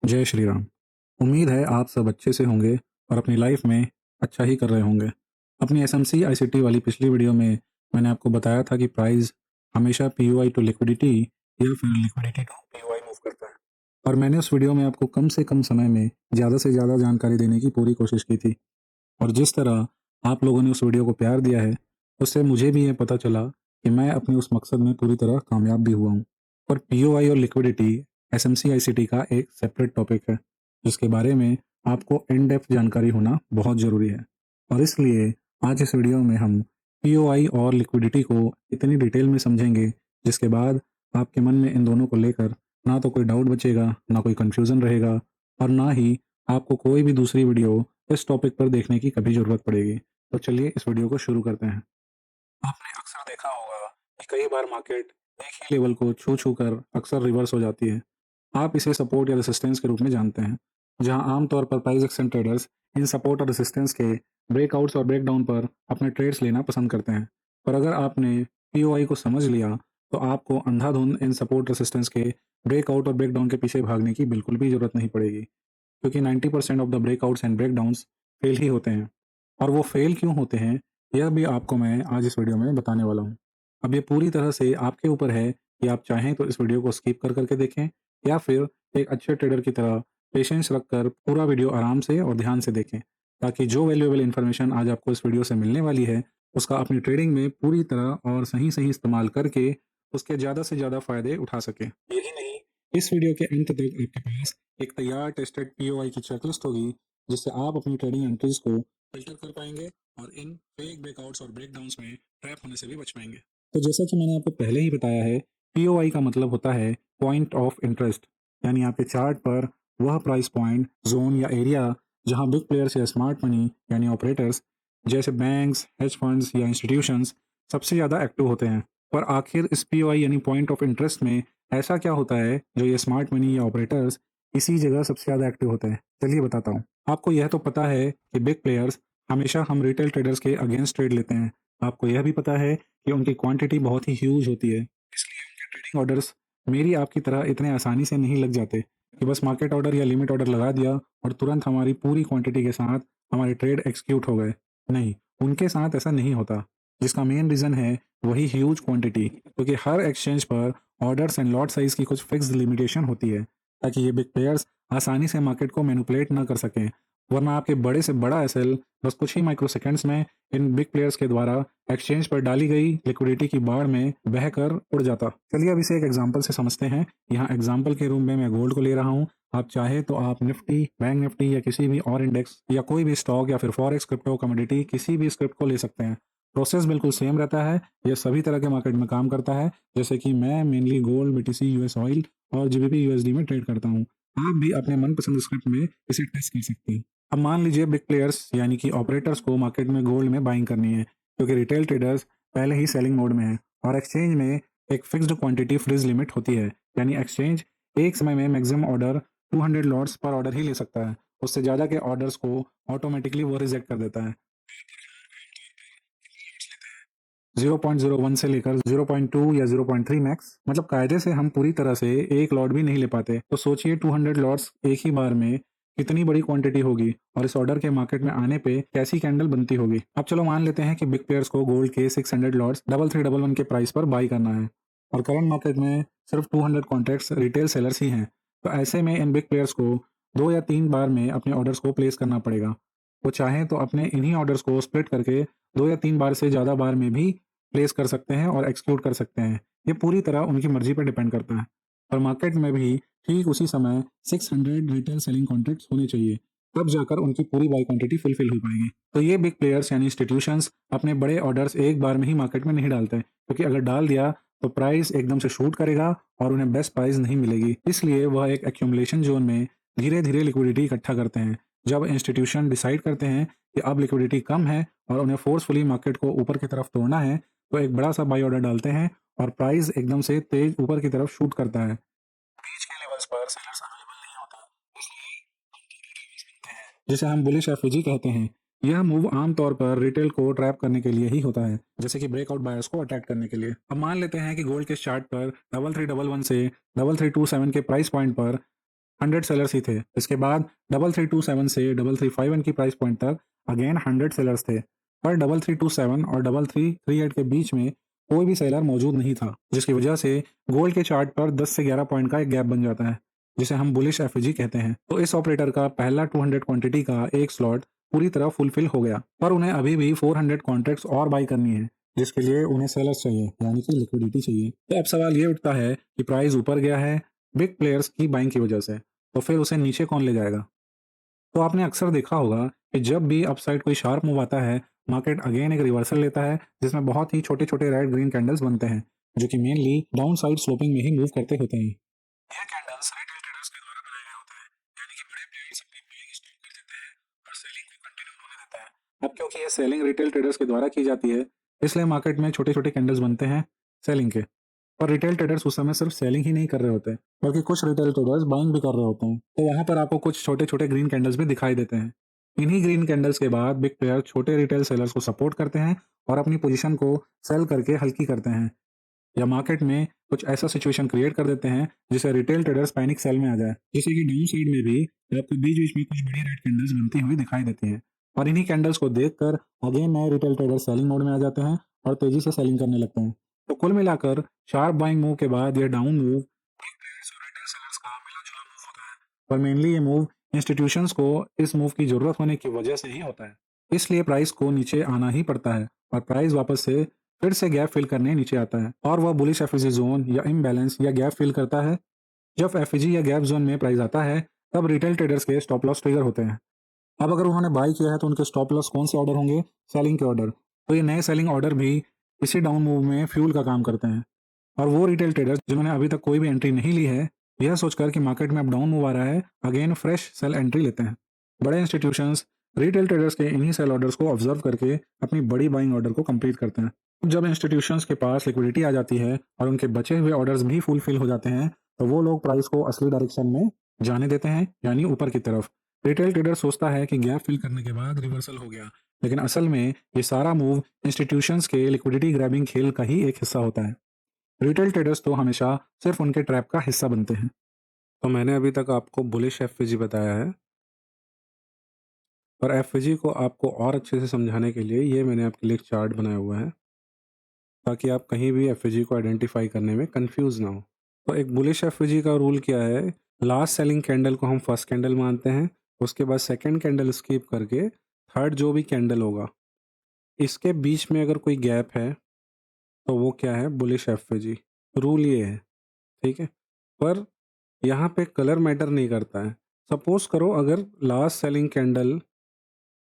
जय श्री राम। उम्मीद है आप सब अच्छे से होंगे और अपनी लाइफ में अच्छा ही कर रहे होंगे। अपनी एसएमसी आईसीटी वाली पिछली वीडियो में मैंने आपको बताया था कि प्राइस हमेशा पीओआई टू लिक्विडिटी या फिर लिक्विडिटी टू पीओआई मूव करता है। और मैंने उस वीडियो में आपको कम से कम समय में ज़्यादा से ज़्यादा जानकारी देने की पूरी कोशिश की थी। और जिस तरह आप लोगों ने उस वीडियो को प्यार दिया है, उससे मुझे भी ये पता चला कि मैं अपने उस मकसद में पूरी तरह कामयाब भी हुआ हूँ। पर पीओआई और लिक्विडिटी एसएमसी आईसीटी का एक सेपरेट टॉपिक है, जिसके बारे में आपको इन डेप्थ जानकारी होना बहुत ज़रूरी है। और इसलिए आज इस वीडियो में हम पीओआई और लिक्विडिटी को इतनी डिटेल में समझेंगे, जिसके बाद आपके मन में इन दोनों को लेकर ना तो कोई डाउट बचेगा, ना कोई कन्फ्यूज़न रहेगा, और ना ही आपको कोई भी दूसरी वीडियो इस टॉपिक पर देखने की कभी ज़रूरत पड़ेगी। तो चलिए इस वीडियो को शुरू करते हैं। आपने अक्सर देखा होगा कि कई बार मार्केट एक ही लेवल को छू कर अक्सर रिवर्स हो जाती है। आप इसे सपोर्ट या रेसिस्टेंस के रूप में जानते हैं, जहां आमतौर पर प्राइस एक्शन ट्रेडर्स इन सपोर्ट और रेसिस्टेंस के ब्रेकआउट्स और ब्रेकडाउन पर अपने ट्रेड्स लेना पसंद करते हैं। पर अगर आपने पीओआई को समझ लिया, तो आपको अंधाधुंध इन सपोर्ट रेसिस्टेंस के ब्रेकआउट और ब्रेकडाउन के पीछे भागने की बिल्कुल भी ज़रूरत नहीं पड़ेगी, क्योंकि 90% of the breakouts and breakdowns fail ही होते हैं। और वो फेल क्यों होते हैं, यह भी आपको मैं आज इस वीडियो में बताने वाला हूँ। अब ये पूरी तरह से आपके ऊपर है कि आप चाहें तो इस वीडियो को स्किप कर करके देखें, या फिर एक अच्छे ट्रेडर की तरह पेशेंस रखकर पूरा वीडियो आराम से और ध्यान से देखें, ताकि जो वैल्यूएबल इन्फॉर्मेशन आज आपको इस वीडियो से मिलने वाली है, उसका अपनी ट्रेडिंग में पूरी तरह और सही-सही इस्तेमाल करके उसके ज़्यादा से ज़्यादा फ़ायदे उठा सकें। यही नहीं, इस वीडियो के अंत तक आपके पास एक तैयार टेस्टेड पीओआई की चेकलिस्ट होगी, जिससे आप अपनी ट्रेडिंग एंट्रीज को फिल्टर कर पाएंगे और इन फेक ब्रेकआउट्स और ब्रेकडाउन्स में ट्रैप होने से भी बच पाएंगे। तो जैसा कि मैंने आपको पहले ही बताया है, पीओआई का मतलब होता है पॉइंट ऑफ इंटरेस्ट, यानी आपके चार्ट पर वह प्राइस पॉइंट, जोन या एरिया जहां बिग प्लेयर्स या स्मार्ट मनी यानी ऑपरेटर्स जैसे बैंक्स, हेज फंड्स या इंस्टीट्यूशंस सबसे ज़्यादा एक्टिव होते हैं। पर आखिर इस पीओआई यानी पॉइंट ऑफ इंटरेस्ट में ऐसा क्या होता है जो ये स्मार्ट मनी या ऑपरेटर्स इसी जगह सबसे ज़्यादा एक्टिव होते हैं? चलिए बताता हूँ। आपको यह तो पता है कि बिग प्लेयर्स हमेशा हम रिटेल ट्रेडर्स के अगेंस्ट ट्रेड लेते हैं। आपको यह भी पता है कि उनकी क्वांटिटी बहुत ही ह्यूज होती है। इसलिए उनके ट्रेडिंग ऑर्डर्स मेरी आपकी तरह इतने आसानी से नहीं लग जाते कि बस मार्केट ऑर्डर या लिमिट ऑर्डर लगा दिया और तुरंत हमारी पूरी क्वांटिटी के साथ हमारे ट्रेड एक्सिक्यूट हो गए। नहीं, उनके साथ ऐसा नहीं होता। जिसका मेन रीज़न है वही ह्यूज क्वांटिटी, क्योंकि हर एक्सचेंज पर ऑर्डर्स एंड लॉट साइज़ की कुछ फिक्स्ड लिमिटेशन होती है, ताकि ये बिग प्लेयर्स आसानी से मार्केट को मैनिपुलेट ना कर सकें। वरना आपके बड़े से बड़ा एसएल बस कुछ ही माइक्रो सेकंड्स में इन बिग प्लेयर्स के द्वारा एक्सचेंज पर डाली गई लिक्विडिटी की बाढ़ में बहकर उड़ जाता। चलिए अब इसे एक एग्जांपल से समझते हैं। यहाँ एग्जांपल के रूप में मैं गोल्ड को ले रहा हूँ। आप चाहे तो आप निफ्टी, बैंक निफ्टी या किसी भी और इंडेक्स या कोई भी स्टॉक या फिर फॉरेक्स, क्रिप्टो, कमोडिटी किसी भी स्क्रिप्ट को ले सकते हैं। प्रोसेस बिल्कुल सेम रहता है। ये सभी तरह के मार्केट में काम करता है। जैसे कि मैं mainly gold, BTC, US oil और जीबीपी यूएसडी में ट्रेड करता हूँ। आप भी अपने मनपसंद स्क्रिप्ट में इसे टेस्ट कर सकते हैं। अब मान लीजिए बिग प्लेयर्स यानी कि ऑपरेटर्स को मार्केट में गोल्ड में बाइंग करनी है, क्योंकि रिटेल ट्रेडर्स पहले ही सेलिंग मोड में है और एक्सचेंज में एक फिक्स्ड क्वांटिटी फ्रीज लिमिट होती है। यानी एक्सचेंज एक समय में मैक्सिमम ऑर्डर 200 लॉट्स पर ऑर्डर ही ले सकता है। उससे ज़्यादा के ऑर्डर्स को ऑटोमेटिकली वो रिजेक्ट कर देता है। 0.01 से लेकर 0.2 या 0.3 मैक्स, मतलब कायदे से हम पूरी तरह से एक लॉट भी नहीं ले पाते। तो सोचिए 200 लॉट्स एक ही बार में कितनी बड़ी क्वांटिटी होगी और इस ऑर्डर के मार्केट में आने पे कैसी कैंडल बनती होगी। अब चलो मान लेते हैं कि बिग प्लेयर्स को गोल्ड के 600 लॉट्स 3311 के प्राइस पर बाई करना है और करंट मार्केट में सिर्फ 200 कॉन्ट्रैक्ट्स रिटेल सेलर्स ही हैं। तो ऐसे में इन बिग प्लेयर्स को 2 या 3 बार में अपने ऑर्डर्स को प्लेस करना पड़ेगा। वो चाहें तो अपने इन्हीं ऑर्डर्स को स्प्लिट करके 2 या 3 बार से ज़्यादा बार में भी प्लेस कर सकते हैं और एक्सक्लूड कर सकते हैं। ये पूरी तरह उनकी मर्जी पर डिपेंड करता है। और मार्केट में भी ठीक उसी समय 600 रिटेल सेलिंग कॉन्ट्रैक्ट्स होने चाहिए, तब जाकर उनकी पूरी बाई क्वांटिटी फुलफिल हो पाएगी। तो ये बिग प्लेयर्स यानी इंस्टीट्यूशंस अपने बड़े ऑर्डर्स एक बार में ही मार्केट में नहीं डालते, क्योंकि अगर डाल दिया तो प्राइस एकदम से शूट करेगा और उन्हें बेस्ट प्राइस नहीं मिलेगी। इसलिए वह एक एक्यूमुलेशन जोन में धीरे धीरे लिक्विडिटी इकट्ठा करते हैं। जब इंस्टीट्यूशन डिसाइड करते हैं कि अब लिक्विडिटी कम है और उन्हें फोर्सफुली मार्केट को ऊपर की तरफ तोड़ना है, तो एक बड़ा सा बाई ऑर्डर डालते हैं और प्राइस एकदम से तेज ऊपर की तरफ शूट करता है। बीच के लेवल्स पर सेलर्स अवेलेबल नहीं होता, इसलिए जिसे हम बुलिश एफओजी कहते हैं। यह मूव आमतौर पर रिटेल को ट्रैप करने के लिए ही होता है, जैसे कि ब्रेकआउट बायर्स को अटैक करने के लिए। अब मान लेते हैं कि गोल्ड के चार्ट पर 3311 से 3327 के प्राइस पॉइंट पर 100 सेलर्स ही थे। इसके बाद 3327 से 3351 की प्राइस पॉइंट तक अगेन 100 सेलर्स थे, पर 3327 और 3338 के बीच में कोई भी सेलर मौजूद नहीं था, जिसकी वजह से गोल्ड के चार्ट पर 10 से 11 पॉइंट का एक गैप बन जाता है, जिसे हम बुलिश एफईजी कहते हैं। तो इस ऑपरेटर का पहला 200 क्वांटिटी का एक स्लॉट पूरी तरह फुलफिल हो गया, पर उन्हें अभी भी 400 कॉन्ट्रैक्ट्स और बाई करनी है, जिसके लिए उन्हें सेलर्स चाहिए, यानी कि लिक्विडिटी चाहिए। तो अब सवाल ये उठता है कि प्राइस ऊपर गया है बिग प्लेयर्स की बाइंग की वजह से, तो फिर उसे नीचे कौन ले जाएगा? तो आपने अक्सर देखा होगा कि जब भी अपसाइड कोई शार्प मूव आता है, मार्केट अगेन एक रिवर्सल लेता है, जिसमें बहुत ही छोटे-छोटे रेड ग्रीन कैंडल्स बनते हैं, जो कि मेनली डाउन साइड स्लोपिंग में ही मूव करते होते हैं। ये कैंडल्स रिटेल ट्रेडर्स के द्वारा बनाए गए होते हैं, यानी कि बड़े प्लेयर्स अपनी बाइंग स्टॉप कर देते हैं और सेलिंग को कंटिन्यू होने देते हैं। अब क्योंकि ये सेलिंग रिटेल ट्रेडर्स के द्वारा की जाती है, इसलिए मार्केट में छोटे-छोटे कैंडल्स बनते हैं सेलिंग के। और रिटेल ट्रेडर्स उस समय सिर्फ सेलिंग ही नहीं कर रहे होते, बल्कि कुछ रिटेल ट्रेडर्स बाइंग भी कर रहे होते हैं। तो वहां पर आपको कुछ छोटे-छोटे ग्रीन कैंडल्स भी दिखाई देते हैं। इन्हीं ग्रीन कैंडल्स के बाद बिग प्लेयर छोटे रिटेल सेलर्स को सपोर्ट करते हैं और अपनी पोजीशन को सेल करके हल्की करते हैं, या मार्केट में कुछ ऐसा सिचुएशन क्रिएट कर देते हैं जिससे रिटेल ट्रेडर्स पैनिक सेल में आ जाए। जैसे कि डाउन साइड में भी आपको बीच बीच में कुछ बड़ी रेड कैंडल्स बनती हुई दिखाई देती हैं, और इन्हीं कैंडल्स को देखकर अगेन नए रिटेल ट्रेडर्स सेलिंग मोड में आ जाते हैं और तेजी से सेलिंग करने लगते हैं। तो कुल मिलाकर शार्प बाइंग मूव के बाद यह डाउन मूव बिग प्लेयर्स और रिटेल सेलर्स का मिला-जुला मूव होता है, पर मेनली ये मूव इंस्टीट्यूशंस को इस मूव की जरूरत होने की वजह से ही होता है। इसलिए प्राइस को नीचे आना ही पड़ता है और प्राइस वापस से फिर से गैप फिल करने नीचे आता है, और वह बुलिश एफईजी जोन या इम्बैलेंस या गैप फिल करता है। जब एफईजी या गैप जोन में प्राइस आता है, तब रिटेल ट्रेडर्स के स्टॉप लॉस ट्रिगर होते हैं। अब अगर उन्होंने बाई किया है तो उनके स्टॉप लॉस कौन से ऑर्डर होंगे? सेलिंग के ऑर्डर। तो ये नए सेलिंग ऑर्डर भी इसी डाउन मूव में फ्यूल का काम करते हैं, और वो रिटेल ट्रेडर्स जिन्होंने अभी तक कोई भी एंट्री नहीं ली है, यह सोचकर कि मार्केट में अब डाउन मूव आ रहा है, अगेन फ्रेश सेल एंट्री लेते हैं। बड़े इंस्टीट्यूशंस रिटेल ट्रेडर्स के इन्हीं सेल ऑर्डर्स को ऑब्जर्व करके अपनी बड़ी बाइंग ऑर्डर को कंप्लीट करते हैं। जब इंस्टीट्यूशंस के पास लिक्विडिटी आ जाती है और उनके बचे हुए ऑर्डर्स भी फुलफिल हो जाते हैं, तो वो लोग प्राइस को असली डायरेक्शन में जाने देते हैं, यानी ऊपर की तरफ। रिटेल ट्रेडर सोचता है कि गैप फिल करने के बाद रिवर्सल हो गया, लेकिन असल में ये सारा मूव इंस्टीट्यूशंस के लिक्विडिटी ग्रैबिंग खेल का ही एक हिस्सा होता है। रिटेल ट्रेडर्स तो हमेशा सिर्फ उनके ट्रैप का हिस्सा बनते हैं। तो मैंने अभी तक आपको बुलिश एफवीजी बताया है, और एफवीजी को आपको और अच्छे से समझाने के लिए ये मैंने आपके लिए एक चार्ट बनाया हुआ है, ताकि आप कहीं भी एफवीजी को आइडेंटिफाई करने में कंफ्यूज ना हो। तो एक बुलिश एफवीजी का रूल क्या है? लास्ट सेलिंग कैंडल को हम फर्स्ट कैंडल मानते हैं, उसके बाद सेकंड कैंडल स्किप करके थर्ड जो भी कैंडल होगा, इसके बीच में अगर कोई गैप है, तो वो क्या है? Bullish FVG. रूल ये है, ठीक है? पर यहाँ पे कलर मैटर नहीं करता है। सपोज करो अगर लास्ट सेलिंग कैंडल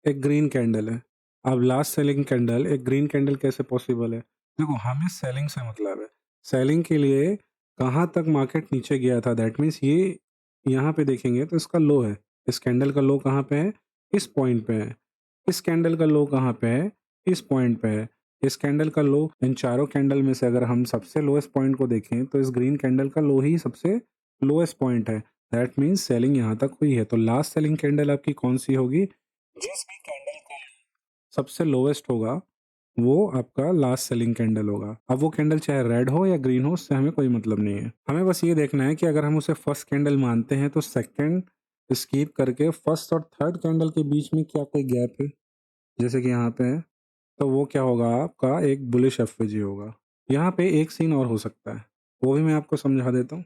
एक ग्रीन कैंडल है। अब लास्ट सेलिंग कैंडल एक ग्रीन कैंडल कैसे पॉसिबल है? देखो, हमें सेलिंग से मतलब है। सेलिंग के लिए कहाँ तक मार्केट नीचे गया था, दैट मीन्स ये यहाँ पे देखेंगे तो इसका लो है। इस कैंडल का लो कहाँ पे है? इस पॉइंट पे है। इस कैंडल का लो कहाँ पे है? इस पॉइंट पे है। इस कैंडल का लो, इन चारों कैंडल में से अगर हम सबसे लोएस्ट पॉइंट को देखें तो इस ग्रीन कैंडल का लो ही सबसे लोएस्ट पॉइंट है। दैट मीन्स सेलिंग यहाँ तक हुई है। तो लास्ट सेलिंग कैंडल आपकी कौन सी होगी? जिस भी कैंडल का सबसे लोएस्ट होगा, वो आपका लास्ट सेलिंग कैंडल होगा। अब वो कैंडल चाहे रेड हो या ग्रीन हो, उससे हमें कोई मतलब नहीं है। हमें बस ये देखना है कि अगर हम उसे फर्स्ट कैंडल मानते हैं तो सेकंड स्किप करके फर्स्ट और थर्ड कैंडल के बीच में क्या कोई गैप है, जैसे कि यहाँ पे है, तो वो क्या होगा? आपका एक बुलिश एफवीजी होगा। यहाँ पे एक सीन और हो सकता है, वो भी मैं आपको समझा देता हूँ।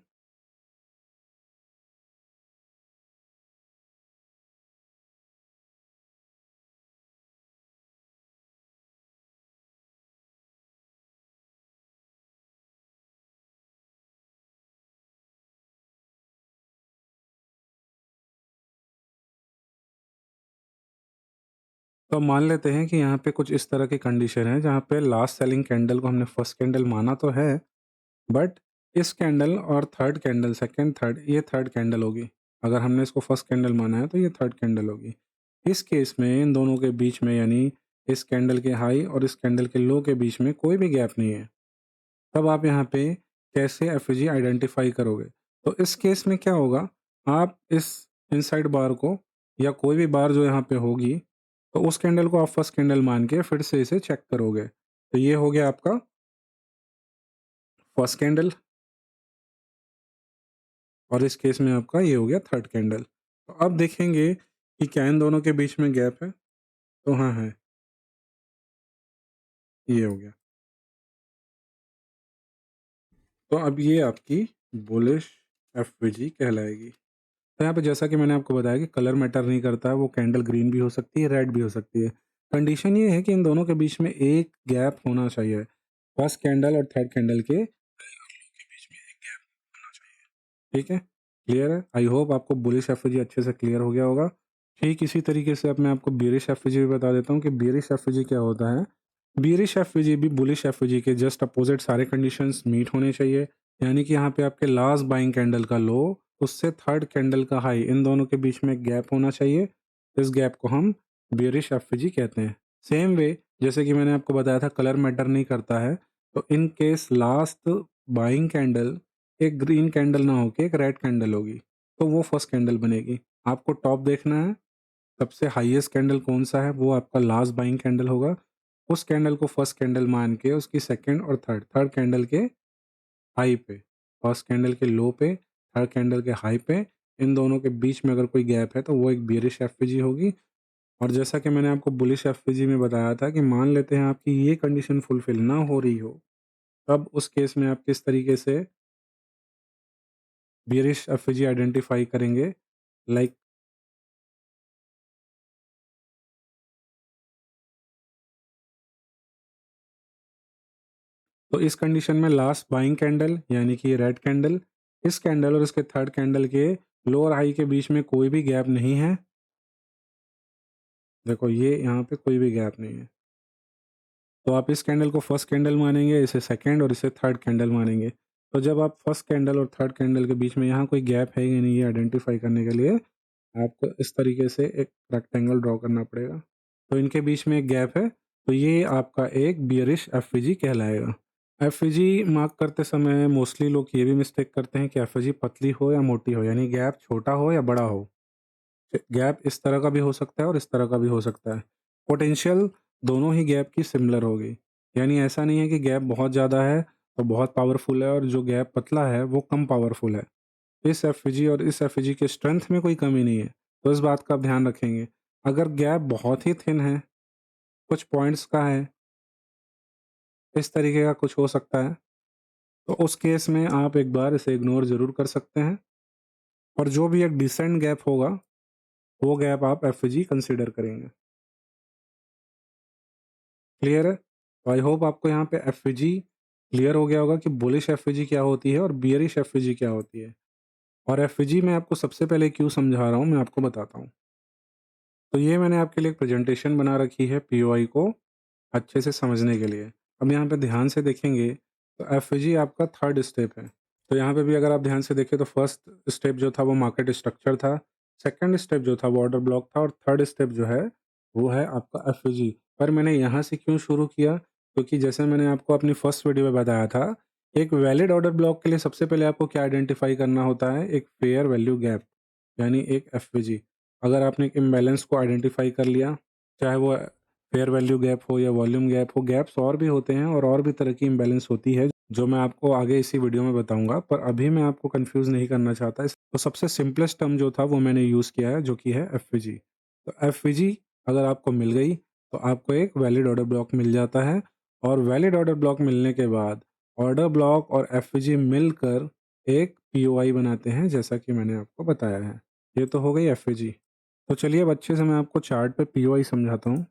तो मान लेते हैं कि यहाँ पे कुछ इस तरह की कंडीशन है जहाँ पे लास्ट सेलिंग कैंडल को हमने फर्स्ट कैंडल माना तो है, बट इस कैंडल और थर्ड कैंडल, सेकंड थर्ड, ये थर्ड कैंडल होगी। अगर हमने इसको फर्स्ट कैंडल माना है तो ये थर्ड कैंडल होगी। इस केस में इन दोनों के बीच में, यानी इस कैंडल के हाई और इस कैंडल के लो के बीच में कोई भी गैप नहीं है। तब आप यहाँ पे कैसे एफईजी आइडेंटिफाई करोगे? तो इस केस में क्या होगा? आप इस इनसाइड बार को या कोई भी बार जो यहाँ पे होगी, तो उस कैंडल को आप फर्स्ट कैंडल मान के फिर से इसे चेक करोगे। तो ये हो गया आपका फर्स्ट कैंडल। और इस केस में आपका ये हो गया थर्ड कैंडल। तो अब देखेंगे कि क्या इन दोनों के बीच में गैप है? तो हाँ है, ये हो गया। तो अब ये आपकी बुलिश एफवीजी कहलाएगी। तो यहाँ पे जैसा कि मैंने आपको बताया कि कलर मैटर नहीं करता है, वो कैंडल ग्रीन भी हो सकती है, रेड भी हो सकती है। कंडीशन ये है कि इन दोनों के बीच में एक गैप होना चाहिए। फर्स्ट कैंडल और थर्ड कैंडल के बीच में एक गैप होना चाहिए। ठीक है? क्लियर है? आई होप आपको बुलिश एफवीजी अच्छे से क्लियर हो गया होगा। ठीक इसी तरीके से अब मैं आपको बियरिश एफवीजी भी बता देता हूँ कि बियरिश एफवीजी क्या होता है। बियरिश एफवीजी भी बुलिश एफवीजी के जस्ट अपोजिट सारे कंडीशंस मीट होने चाहिए। यानी कि यहाँ पे आपके लास्ट बाइंग कैंडल का लो, उससे थर्ड कैंडल का हाई, इन दोनों के बीच में एक गैप होना चाहिए। इस गैप को हम बियरिश एफवीजी कहते हैं। सेम वे जैसे कि मैंने आपको बताया था कलर मैटर नहीं करता है, तो in case last buying candle एक ग्रीन कैंडल ना होके एक रेड कैंडल होगी, तो वो फर्स्ट कैंडल बनेगी। आपको टॉप देखना है, सबसे हाईएस्ट कैंडल कौन सा है, वो आपका लास्ट बाइंग कैंडल होगा। उस कैंडल को फर्स्ट कैंडल मान के उसकी सेकंड और थर्ड कैंडल के हाई पे, फर्स्ट कैंडल के लो पे, थर्ड कैंडल के हाई पे, इन दोनों के बीच में अगर कोई गैप है तो वो एक बियरिश एफवीजी होगी। और जैसा कि मैंने आपको बुलिश एफवीजी में बताया था कि मान लेते हैं आपकी ये कंडीशन फुलफिल ना हो रही हो, तब उस केस में आप किस तरीके से बियरिश एफवीजी आइडेंटिफाई करेंगे। लाइक तो इस कंडीशन में लास्ट बाइंग कैंडल यानी कि ये रेड कैंडल, इस कैंडल और इसके थर्ड कैंडल के लो और हाई के बीच में कोई भी गैप नहीं है। देखो ये यहाँ पे कोई भी गैप नहीं है, तो आप इस कैंडल को फर्स्ट कैंडल मानेंगे, इसे सेकंड और इसे थर्ड कैंडल मानेंगे। तो जब आप फर्स्ट कैंडल और थर्ड कैंडल के बीच में यहाँ कोई गैप है या नहीं, ये आइडेंटिफाई करने के लिए आपको इस तरीके से एक रेक्टेंगल ड्रॉ करना पड़ेगा। तो इनके बीच में एक गैप है, तो ये आपका एक बियरिश एफवीजी कहलाएगा। एफवीजी मार्क करते समय मोस्टली लोग ये भी मिस्टेक करते हैं कि एफवीजी पतली हो या मोटी हो, यानी गैप छोटा हो या बड़ा हो। गैप इस तरह का भी हो सकता है और इस तरह का भी हो सकता है। पोटेंशियल दोनों ही गैप की सिमिलर होगी, यानी ऐसा नहीं है कि गैप बहुत ज़्यादा है तो बहुत पावरफुल है और जो गैप पतला है वो कम पावरफुल है। इस एफवीजी और इस एफवीजी के स्ट्रेंथ में कोई कमी नहीं है, तो इस बात का आप ध्यान रखेंगे। अगर गैप बहुत ही थिन है, कुछ पॉइंट्स का है, इस तरीके का कुछ हो सकता है, तो उस केस में आप एक बार इसे इग्नोर ज़रूर कर सकते हैं। और जो भी एक डिसेंट गैप होगा, वो गैप आप एफवीजी कंसीडर करेंगे। क्लियर है? तो आई होप आपको यहाँ पे एफवीजी क्लियर हो गया होगा कि बुलिश एफवीजी क्या होती है और बियरिश एफवीजी क्या होती है। और एफवीजी मैं आपको सबसे पहले क्यों समझा रहा हूँ, मैं आपको बताता हूँ। तो ये मैंने आपके लिए एक प्रेजेंटेशन बना रखी है पीओआई को अच्छे से समझने के लिए। अब यहाँ पे ध्यान से देखेंगे तो एफवीजी आपका थर्ड स्टेप है। तो यहाँ पे भी अगर आप ध्यान से देखें तो फर्स्ट स्टेप जो था वो मार्केट स्ट्रक्चर था, सेकंड स्टेप जो था वो ऑर्डर ब्लॉक था और थर्ड स्टेप जो है वो है आपका एफवीजी। पर मैंने यहाँ से क्यों शुरू किया, क्योंकि जैसे मैंने आपको अपनी फर्स्ट वीडियो में बताया था, एक वैलिड ऑर्डर ब्लॉक के लिए सबसे पहले आपको क्या आइडेंटिफाई करना होता है, एक फेयर वैल्यू गैप यानी एक एफवीजी। अगर आपने एक इम्बैलेंस को आइडेंटिफाई कर लिया, चाहे वो फेयर वैल्यू गैप हो या वॉल्यूम गैप हो, गैप्स और भी होते हैं और भी तरह की इम्बैलेंस होती है जो मैं आपको आगे इसी वीडियो में बताऊंगा, पर अभी मैं आपको कंफ्यूज नहीं करना चाहता। तो सबसे सिंपलेस्ट टर्म जो था वो मैंने यूज़ किया है, जो कि है एफवीजी। तो एफवीजी अगर आपको मिल गई तो आपको एक वैलिड ऑर्डर ब्लॉक मिल जाता है, और वैलिड ऑर्डर ब्लॉक मिलने के बाद ऑर्डर ब्लॉक और एफवीजी मिलकर एक पीओआई बनाते हैं, जैसा कि मैंने आपको बताया है। ये तो हो गई एफवीजी। तो चलिए अब अच्छे से मैं आपको चार्ट पे पीओआई समझाता हूँ।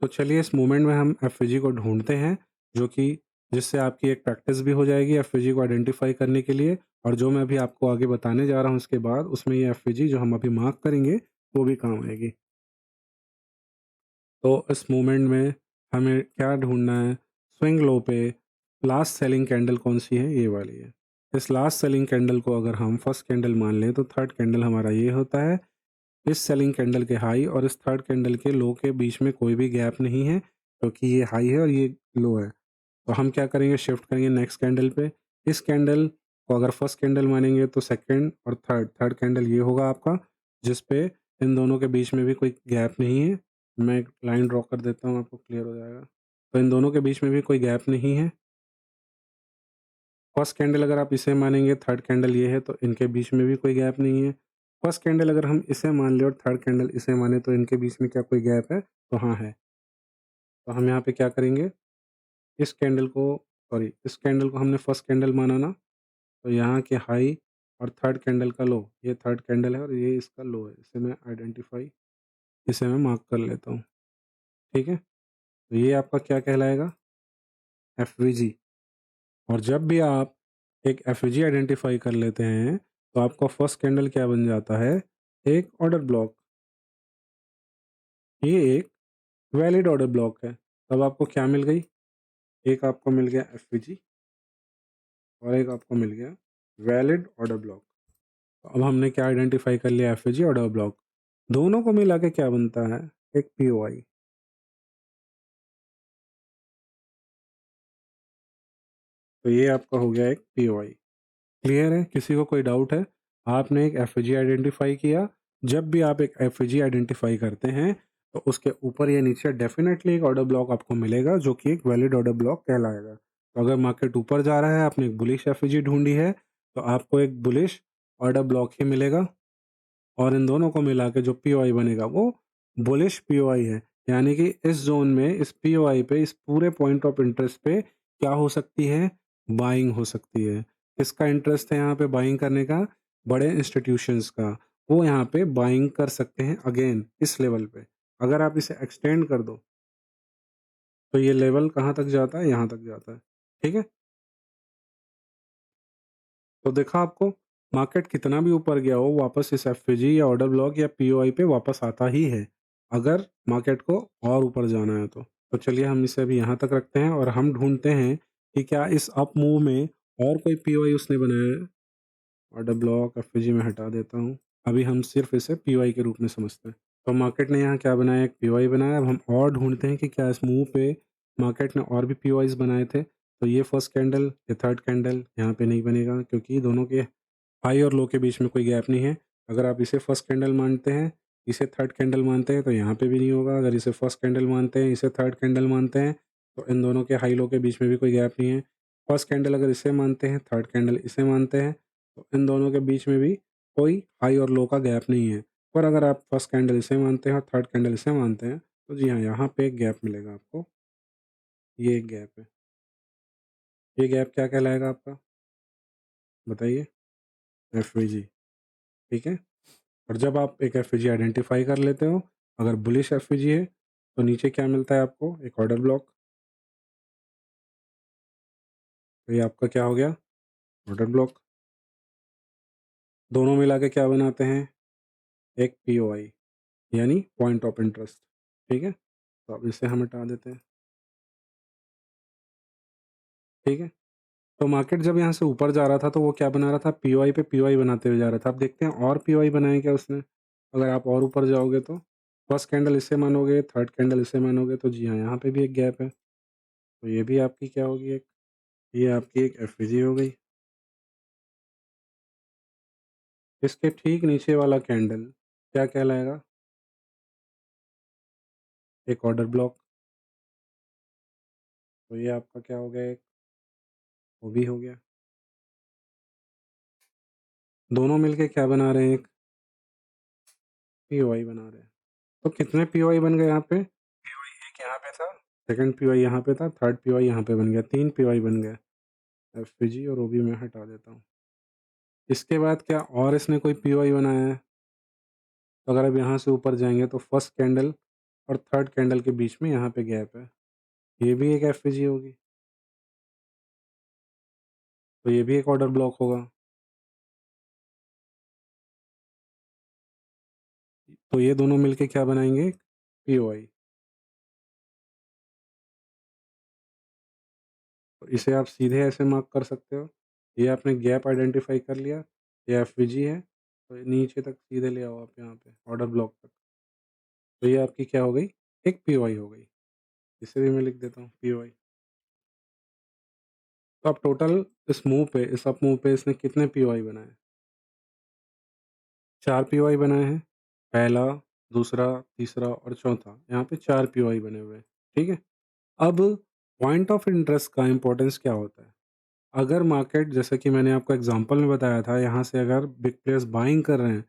तो चलिए इस मोमेंट में हम एफवीजी को ढूंढते हैं, जो कि जिससे आपकी एक प्रैक्टिस भी हो जाएगी एफवीजी को आइडेंटिफाई करने के लिए, और जो मैं अभी आपको आगे बताने जा रहा हूँ उसके बाद उसमें ये एफवीजी जो हम अभी मार्क करेंगे वो भी काम आएगी। तो इस मोमेंट में हमें क्या ढूंढना है, स्विंग लो पे लास्ट सेलिंग कैंडल कौन सी है, ये वाली है। इस लास्ट सेलिंग कैंडल को अगर हम फर्स्ट कैंडल मान लें तो थर्ड कैंडल हमारा ये होता है। इस सेलिंग कैंडल के हाई और इस थर्ड कैंडल के लो के बीच में कोई भी गैप नहीं है, क्योंकि ये हाई है और ये लो है। तो हम क्या करेंगे, शिफ्ट करेंगे नेक्स्ट कैंडल पे। इस कैंडल को अगर फर्स्ट कैंडल मानेंगे तो सेकंड और थर्ड कैंडल ये होगा आपका, जिस पे इन दोनों के बीच में भी कोई गैप नहीं है। मैं एक लाइन ड्रॉ कर देता हूँ, आपको क्लियर हो जाएगा। तो इन दोनों के बीच में भी कोई गैप नहीं है। फर्स्ट कैंडल अगर आप इसे मानेंगे, थर्ड कैंडल ये है, तो इनके बीच में भी कोई गैप नहीं है। फर्स्ट कैंडल अगर हम इसे मान लें और थर्ड कैंडल इसे माने, तो इनके बीच में क्या कोई गैप है? तो हाँ है। तो हम यहाँ पे क्या करेंगे, इस कैंडल को इस कैंडल को हमने फर्स्ट कैंडल माना ना, तो यहाँ के हाई और थर्ड कैंडल का लो, ये थर्ड कैंडल है और ये इसका लो है। इसे मैं मार्क कर लेता हूँ, ठीक है? तो ये आपका क्या कहलाएगा? एफवीजी। और जब भी आप एक एफवीजी आइडेंटिफाई कर लेते हैं, तो आपका फर्स्ट कैंडल क्या बन जाता है? एक ऑर्डर ब्लॉक। ये एक वैलिड ऑर्डर ब्लॉक है। तब आपको क्या मिल गई? एक आपको मिल गया एफवीजी और एक आपको मिल गया वैलिड ऑर्डर ब्लॉक। अब हमने क्या आइडेंटिफाई कर लिया? FVG order block. दोनों को मिला के क्या बनता है? एक पीओआई। तो ये आपका हो गया एक पीओआई। क्लियर है? किसी को कोई डाउट है? आपने एक एफईजी आइडेंटिफाई किया। जब भी आप एक एफईजी आइडेंटिफाई करते हैं, तो उसके ऊपर या नीचे डेफिनेटली एक ऑर्डर ब्लॉक आपको मिलेगा, जो कि एक वैलिड ऑर्डर ब्लॉक कहलाएगा। तो अगर मार्केट ऊपर जा रहा है, आपने एक बुलिश एफईजी ढूंढी है, तो आपको एक बुलिश ऑर्डर ब्लॉक ही मिलेगा। और इन दोनों को मिला के जो पीओआई बनेगा, वो बुलिश पीओआई है। यानी कि इस जोन में, इस पीओआई पे, इस पूरे पॉइंट ऑफ इंटरेस्ट पे क्या हो सकती है? बाइंग हो सकती है। किसका इंटरेस्ट है यहाँ पे बाइंग करने का? बड़े इंस्टीट्यूशंस का। वो यहाँ पे बाइंग कर सकते हैं अगेन इस लेवल पे। अगर आप इसे एक्सटेंड कर दो, तो ये लेवल कहाँ तक जाता है? यहाँ तक जाता है। ठीक है? तो देखा आपको, मार्केट कितना भी ऊपर गया हो, वापस इस एफवीजी या ऑर्डर ब्लॉक या पीओआई पे वापस आता ही है, अगर मार्केट को और ऊपर जाना है तो। तो चलिए हम इसे अभी यहाँ तक रखते हैं और हम ढूंढते हैं कि क्या इस अप मूव में और कोई पीओआई उसने बनाया है। ऑर्डर ब्लॉक एफवीजी में हटा देता हूँ। अभी हम सिर्फ इसे पीओआई के रूप में समझते हैं। तो मार्केट ने यहाँ क्या बनाया? एक पीओआई बनाया। अब हम और ढूंढते हैं कि क्या इस मूव पे मार्केट ने और भी पीओआईज बनाए थे। तो ये फर्स्ट कैंडल, ये थर्ड कैंडल यहाँ पे नहीं बनेगा, क्योंकि दोनों के हाई और लो के बीच में कोई गैप नहीं है। अगर आप इसे फर्स्ट कैंडल मानते हैं, इसे थर्ड कैंडल मानते हैं, तो यहाँ पे भी नहीं होगा। अगर इसे फर्स्ट कैंडल मानते हैं, इसे थर्ड कैंडल मानते हैं, तो इन दोनों के हाई लो के बीच में भी कोई गैप नहीं है। फर्स्ट कैंडल अगर इसे मानते हैं, थर्ड कैंडल इसे मानते हैं, तो इन दोनों के बीच में भी कोई हाई और लो का गैप नहीं है। पर अगर आप फर्स्ट कैंडल इसे मानते हैं और थर्ड कैंडल इसे मानते हैं, तो जी हाँ, यहाँ पे एक गैप मिलेगा आपको। ये एक गैप है। ये गैप क्या कहलाएगा आपका? बताइए। एफवीजी। ठीक है? और जब आप एक एफवीजी आइडेंटिफाई कर लेते हो, अगर बुलिश एफवीजी है, तो नीचे क्या मिलता है आपको? एक ऑर्डर ब्लॉक। तो ये आपका क्या हो गया? Order block. दोनों मिला के क्या बनाते हैं? एक पीओआई, यानी पॉइंट ऑफ इंटरेस्ट। ठीक है? तो अब इसे हम हटा देते हैं। ठीक है? तो मार्केट जब यहाँ से ऊपर जा रहा था, तो वो क्या बना रहा था? पीओआई पे पीओआई बनाते हुए जा रहा था। अब देखते हैं और पीओआई बनाए क्या उसने। अगर आप और ऊपर जाओगे, तो फर्स्ट कैंडल इसे मानोगे, थर्ड कैंडल इसे मानोगे, तो जी हाँ, यहाँ पे भी एक गैप है। तो ये भी आपकी क्या होगी? एक, ये आपकी एक एफवीजी हो गई। इसके ठीक नीचे वाला कैंडल क्या कहलाएगा? एक ऑर्डर ब्लॉक। तो ये आपका क्या हो गया? एक, वो भी हो गया। दोनों मिलके क्या बना रहे हैं? एक पीओआई बना रहे हैं। तो कितने पीओआई बन गए यहाँ पे? पीओआई एक यहाँ पे था, सेकंड पीओआई यहाँ पे था, थर्ड पीओआई यहाँ पे बन गया। 3 पीओआई बन गए। एफपीजी और ओबी में हटा देता हूँ। इसके बाद क्या और इसने कोई पीओआई बनाया है? तो अगर अब यहाँ से ऊपर जाएंगे, तो फर्स्ट कैंडल और थर्ड कैंडल के बीच में यहाँ पे गैप है। ये भी एक एफपीजी होगी। तो ये भी एक ऑर्डर ब्लॉक होगा। तो ये दोनों मिलके क्या बनाएंगे? पीओआई। तो इसे आप सीधे ऐसे मार्क कर सकते हो। ये आपने गैप आइडेंटिफाई कर लिया, ये एफवीजी है, तो नीचे तक सीधे ले आओ आप यहाँ पे ऑर्डर ब्लॉक तक। तो ये आपकी क्या हो गई? एक पीओआई हो गई। इसे भी मैं लिख देता हूँ पीओआई। तो अब टोटल इस मूव पे, इस अप मूव पे इसने कितने पीओआई बनाए? 4 पीओआई बनाए हैं। पहला, दूसरा, तीसरा और चौथा, यहाँ पे 4 पीओआई बने हुए हैं। ठीक है? अब पॉइंट ऑफ इंटरेस्ट का इम्पोर्टेंस क्या होता है? अगर मार्केट जैसे कि मैंने आपको एग्जांपल में बताया था, यहाँ से अगर बिग प्लेयर्स बाइंग कर रहे हैं,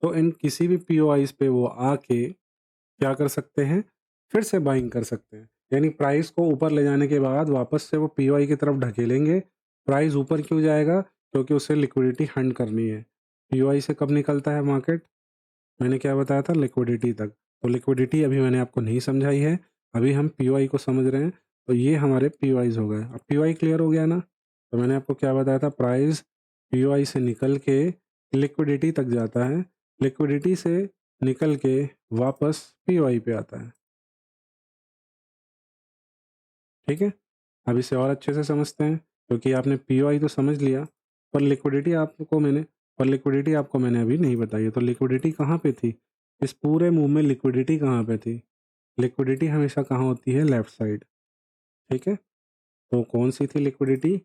तो इन किसी भी पीओआईज़ पे वो आके क्या कर सकते हैं, फिर से बाइंग कर सकते हैं। यानी प्राइस को ऊपर ले जाने के बाद वापस से वो पीओआई की तरफ ढकेलेंगे। प्राइस ऊपर क्यों जाएगा? क्योंकि उसे लिक्विडिटी हंट करनी है। पीओआई से कब निकलता है मार्केट? मैंने क्या बताया था? लिक्विडिटी तक। तो लिक्विडिटी अभी मैंने आपको नहीं समझाई है, अभी हम पीओआई को समझ रहे हैं। तो ये हमारे पीओआईज़ हो गए। अब पीओआई क्लियर हो गया ना? तो मैंने आपको क्या बताया था? प्राइस पीओआई से निकल के लिक्विडिटी तक जाता है, लिक्विडिटी से निकल के वापस पीओआई पे आता है। ठीक है? अब इसे और अच्छे से समझते हैं, क्योंकि आपने पीओआई तो समझ लिया, पर लिक्विडिटी आपको मैंने अभी नहीं बताई है। तो लिक्विडिटी कहाँ पे थी? इस पूरे मूव में लिक्विडिटी कहाँ पे थी? लिक्विडिटी हमेशा कहाँ होती है? Left side. ठीक है? तो कौन-सी थी लिक्विडिटी?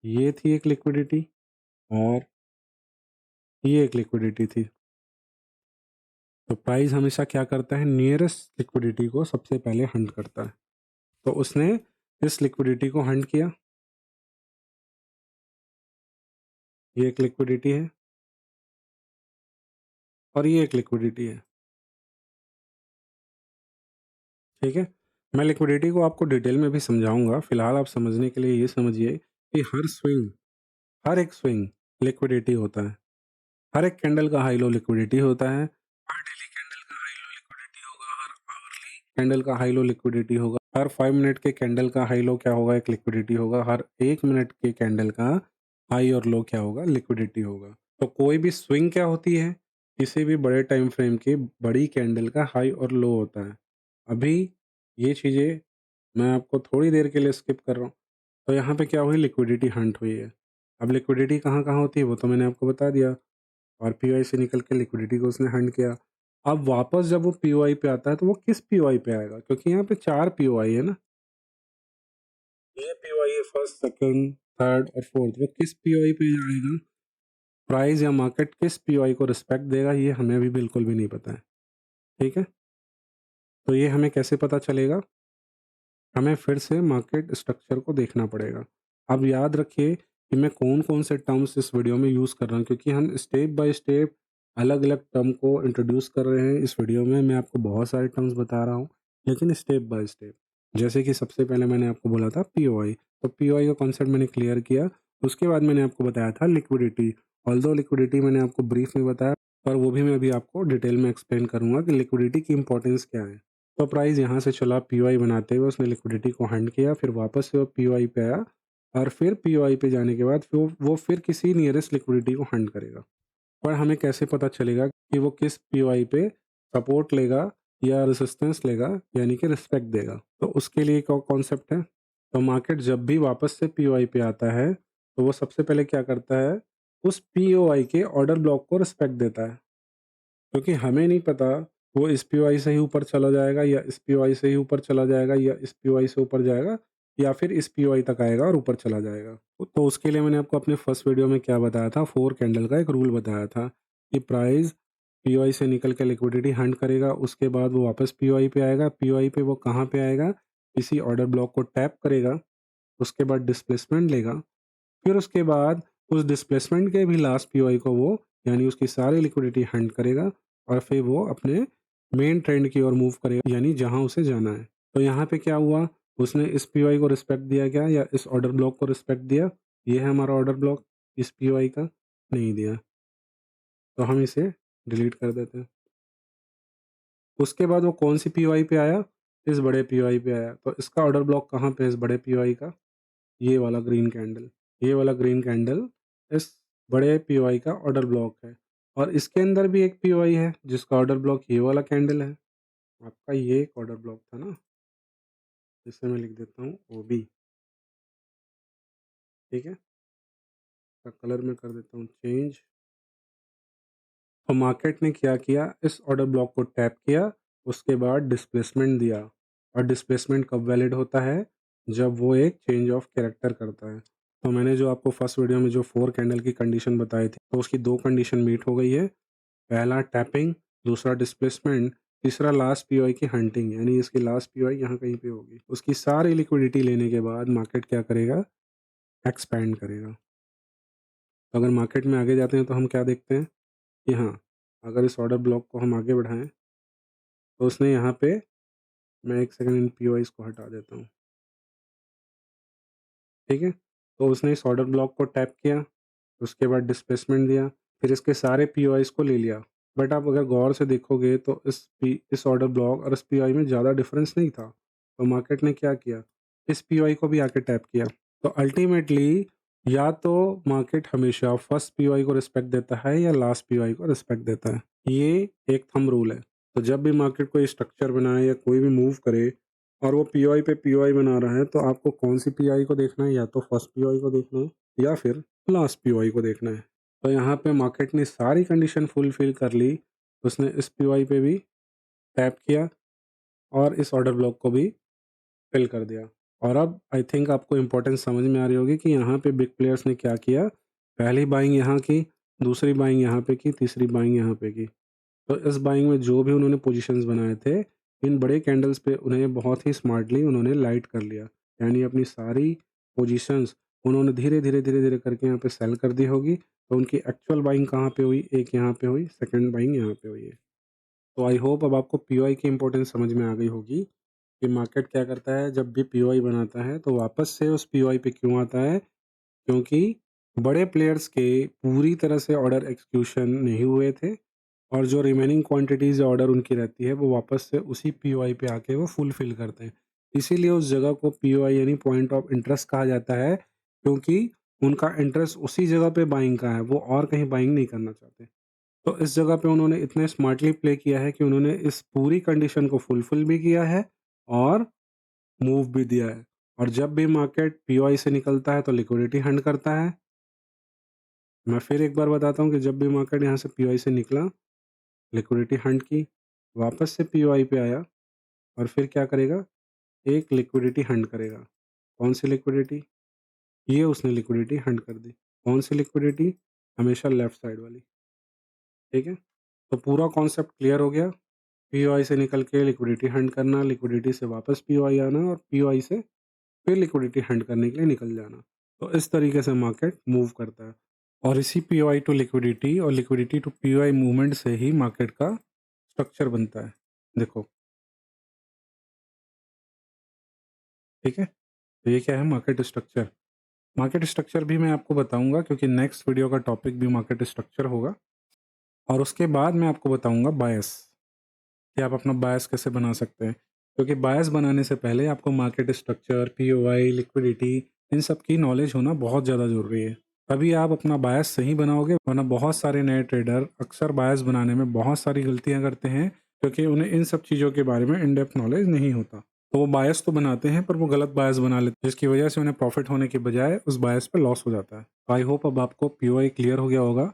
ये थी एक लिक्विडिटी और ये एक लिक्विडिटी थी। तो प्राइस हमेशा क्या करता है? नियरेस्ट लिक्विडिटी को सबसे पहले हंट करता है। तो उसने इस लिक्विडिटी को हंट किया, ये एक लिक्विडिटी है और ये एक लिक्विडिटी है। ठीक है? मैं लिक्विडिटी को आपको डिटेल में भी समझाऊँगा, फिलहाल आप समझने के लिए ये समझिए कि हर एक स्विंग लिक्विडिटी होता है। हर एक कैंडल का हाई लो लिक्विडिटी होता है। हर डेली कैंडल का हाई लो लिक्विडिटी होगा, हर आवरली कैंडल का हाई लो लिक्विडिटी होगा, हर 5 मिनट के कैंडल का हाई लो क्या होगा? एक लिक्विडिटी होगा, हर 1 मिनट के कैंडल का हाई और लो क्या होगा? लिक्विडिटी होगा। तो कोई भी स्विंग क्या होती है? किसी भी बड़े टाइम फ्रेम की बड़ी कैंडल का हाई और लो होता है। अभी ये चीज़ें मैं आपको थोड़ी देर के लिए स्किप कर रहा हूँ। तो यहाँ पे क्या हुई? लिक्विडिटी हंट हुई है। अब लिक्विडिटी कहाँ-कहाँ होती है वो तो मैंने आपको बता दिया और पीओआई से निकल के लिक्विडिटी को उसने हंट किया। अब वापस जब वो पीओआई पे आता है तो वो किस पीओआई पे आएगा? क्योंकि यहाँ पे 4 पीओआई है ना। ये पीओआई है फर्स्ट, सेकंड, थर्ड और फोर्थ। वो किस पीओआई पे आएगा? प्राइस या मार्केट किस पीओआई को रिस्पेक्ट देगा ये हमें अभी बिल्कुल भी नहीं पता है। ठीक है? तो ये हमें कैसे पता चलेगा? हमें फिर से मार्केट स्ट्रक्चर को देखना पड़ेगा। अब याद रखिए कि मैं कौन-कौन से टर्म्स इस वीडियो में यूज़ कर रहा हूँ, क्योंकि हम स्टेप बाय स्टेप अलग-अलग टर्म को इंट्रोड्यूस कर रहे हैं इस वीडियो में। मैं आपको बहुत सारे टर्म्स बता रहा हूँ, लेकिन स्टेप बाय स्टेप। जैसे कि सबसे पहले मैंने आपको बोला था पीओआई, तो पीओआई का कॉन्सेप्ट मैंने क्लियर किया। उसके बाद मैंने आपको बताया था लिक्विडिटी। ऑल्दो लिक्विडिटी मैंने आपको ब्रीफ में बताया, पर वो भी मैं अभी आपको डिटेल में एक्सप्लेन करूँगा कि लिक्विडिटी की इम्पोर्टेंस क्या है। तो प्राइस यहाँ से चला पीओआई बनाते हुए, उसने लिक्विडिटी को हंट किया, फिर वापस से वो पीओआई पे आया और फिर पीओआई पे जाने के बाद वो फिर किसी नियरेस्ट लिक्विडिटी को हंट करेगा। पर हमें कैसे पता चलेगा कि वो किस पीओआई पे सपोर्ट लेगा या रेजिस्टेंस लेगा, यानी कि रिस्पेक्ट देगा? तो उसके लिए क्या कॉन्सेप्ट है? तो मार्केट जब भी वापस से पीओआई पे आता है, तो वो सबसे पहले क्या करता है? उस पीओआई के ऑर्डर ब्लॉक को रिस्पेक्ट देता है। क्योंकि हमें नहीं पता वो इस पीओआई से ही ऊपर चला जाएगा या इस पीओआई से ही ऊपर चला जाएगा या इस पीओआई से ऊपर जाएगा या फिर इस पीओआई तक आएगा और ऊपर चला जाएगा। तो उसके लिए मैंने आपको अपने फर्स्ट वीडियो में क्या बताया था? 4 कैंडल का एक रूल बताया था कि प्राइस पीओआई से निकल के लिक्विडिटी हंट करेगा, उसके बाद वो वापस पीओआई पे आएगा। पीओआई पे वो कहाँ पे आएगा? किसी ऑर्डर ब्लॉक को टैप करेगा, उसके बाद डिस्प्लेसमेंट लेगा, फिर उसके बाद उस डिस्प्लेसमेंट के भी लास्ट पीओआई को वो, यानी उसकी सारी लिक्विडिटी हंट करेगा और फिर वो अपने मेन ट्रेंड की ओर मूव करेगा, यानी जहां उसे जाना है। तो यहाँ पे क्या हुआ? उसने इस पीओआई को रिस्पेक्ट दिया क्या या इस ऑर्डर ब्लॉक को रिस्पेक्ट दिया? ये है हमारा ऑर्डर ब्लॉक। इस पीओआई का नहीं दिया, तो हम इसे डिलीट कर देते हैं। उसके बाद वो कौन सी पीओआई पे आया? इस बड़े पीओआई पे आया। तो इसका ऑर्डर ब्लॉक कहाँ पे है? इस बड़े पीओआई का ये वाला ग्रीन कैंडल। ये वाला ग्रीन कैंडल इस बड़े पीओआई का ऑर्डर ब्लॉक है और इसके अंदर भी एक पीओआई है जिसका ऑर्डर ब्लॉक ये वाला कैंडल है। आपका ये एक ऑर्डर ब्लॉक था ना, इसे मैं लिख देता हूँ ओबी। ठीक है, इसका कलर मैं कर देता हूँ चेंज। तो मार्केट ने क्या किया? इस ऑर्डर ब्लॉक को टैप किया, उसके बाद डिस्प्लेसमेंट दिया। और डिस्प्लेसमेंट कब वैलिड होता है? जब वो एक चेंज ऑफ कैरेक्टर करता है। तो मैंने जो आपको फर्स्ट वीडियो में जो 4 कैंडल की कंडीशन बताई थी, तो उसकी 2 कंडीशन मीट हो गई है। पहला टैपिंग, दूसरा डिस्प्लेसमेंट, तीसरा लास्ट पीओआई की हंटिंग, यानी इसकी लास्ट पीओआई यहाँ कहीं पे होगी। उसकी सारी लिक्विडिटी लेने के बाद मार्केट क्या करेगा? एक्सपैंड करेगा। तो अगर मार्केट में आगे जाते हैं तो हम क्या देखते हैं कि हाँ, अगर इस ऑर्डर ब्लॉक को हम आगे बढ़ाएँ तो उसने यहाँ पे, मैं 1 सेकंड इन पीओआईज़ को हटा देता हूँ, ठीक है? तो उसने इस ऑर्डर ब्लॉक को टैप किया, उसके बाद डिस्प्लेसमेंट दिया, फिर इसके सारे पीओआईज़ को ले लिया। बट आप अगर गौर से देखोगे तो इस ऑर्डर ब्लॉक और इस पीओआई में ज़्यादा डिफरेंस नहीं था। तो मार्केट ने क्या किया, इस पीओआई को भी आके टैप किया। तो अल्टीमेटली या तो मार्केट हमेशा फर्स्ट पीओआई को रिस्पेक्ट देता है या लास्ट पीओआई को रिस्पेक्ट देता है। ये एक थंब रूल है। तो जब भी मार्केट कोई स्ट्रक्चर बनाए या कोई भी मूव करे और वो पीओआई पे पीओआई बना रहा है, तो आपको कौन सी पीओआई को देखना है, या तो फर्स्ट पीओआई को देखना है या फिर लास्ट पीओआई को देखना है। तो यहाँ पे मार्केट ने सारी कंडीशन फुलफिल कर ली, उसने इस पीओआई पे भी टैप किया और इस ऑर्डर ब्लॉक को भी फिल कर दिया। और अब आई थिंक आपको इम्पोर्टेंस समझ में आ रही होगी कि यहाँ पे बिग प्लेयर्स ने क्या किया। पहली बाइंग यहाँ की, दूसरी बाइंग यहाँ पे की, तीसरी बाइंग यहाँ पे की। तो इस बाइंग में जो भी उन्होंने पोजीशंस बनाए थे, इन बड़े कैंडल्स पे उन्हें बहुत ही स्मार्टली उन्होंने लाइट कर लिया। यानी अपनी सारी पोजीशंस उन्होंने धीरे धीरे करके यहाँ पे सेल कर दी होगी। तो उनकी एक्चुअल बाइंग कहाँ पे हुई, एक यहाँ पे हुई, सेकंड बाइंग यहाँ पे हुई है। तो आई होप अब आपको पीओआई की इंपॉर्टेंस समझ में आ गई होगी कि मार्केट क्या करता है जब भी पीओआई बनाता है, तो वापस से उस पीओआई पे क्यों आता है। क्योंकि बड़े प्लेयर्स के पूरी तरह से ऑर्डर एग्जीक्यूशन नहीं हुए थे और जो रिमेनिंग क्वांटिटीज़ ऑर्डर उनकी रहती है वो वापस से उसी पीओआई पे आके वो फुलफिल करते हैं। इसीलिए उस जगह को पीओआई यानी पॉइंट ऑफ इंटरेस्ट कहा जाता है, क्योंकि उनका इंटरेस्ट उसी जगह पे बाइंग का है, वो और कहीं बाइंग नहीं करना चाहते। तो इस जगह पे उन्होंने इतने स्मार्टली प्ले किया है कि उन्होंने इस पूरी कंडीशन को फुलफिल भी किया है और मूव भी दिया है। और जब भी मार्केट पीओआई से निकलता है तो लिक्विडिटी हंट करता है। मैं फिर एक बार बताता हूँ कि जब भी मार्केट यहाँ से पीओआई से निकला, लिक्विडिटी हंट की, वापस से पीओआई पे आया और फिर क्या करेगा, एक लिक्विडिटी हंट करेगा। कौन सी लिक्विडिटी? ये उसने लिक्विडिटी हंट कर दी। कौन सी लिक्विडिटी? हमेशा लेफ्ट साइड वाली, ठीक है? तो पूरा कॉन्सेप्ट क्लियर हो गया। पीओआई से निकल के लिक्विडिटी हंट करना, लिक्विडिटी से वापस पीओआई आना और पीओआई से फिर लिक्विडिटी हंट करने के लिए निकल जाना। तो इस तरीके से मार्केट मूव करता है और इसी पीओआई टू लिक्विडिटी और लिक्विडिटी टू पीओआई मूवमेंट से ही मार्केट का स्ट्रक्चर बनता है। देखो, ठीक है? तो ये क्या है, मार्केट स्ट्रक्चर। मार्केट स्ट्रक्चर भी मैं आपको बताऊंगा क्योंकि नेक्स्ट वीडियो का टॉपिक भी मार्केट स्ट्रक्चर होगा। और उसके बाद मैं आपको बताऊंगा बायस, कि आप अपना बायस कैसे बना सकते हैं। क्योंकि बायस बनाने से पहले आपको मार्केट स्ट्रक्चर, पीओआई, लिक्विडिटी, इन सब की नॉलेज होना बहुत ज़्यादा ज़रूरी है। तभी आप अपना बायस सही बनाओगे, वरना बहुत सारे नए ट्रेडर अक्सर बायस बनाने में बहुत सारी गलतियां करते हैं क्योंकि उन्हें इन सब चीज़ों के बारे में इन डेप्थ नॉलेज नहीं होता। तो वो बायस तो बनाते हैं पर वो गलत बायस बना लेते हैं, जिसकी वजह से उन्हें प्रॉफिट होने के बजाय उस बायस पे लॉस हो जाता है। तो आई होप अब आपको पीओआई क्लियर हो गया होगा।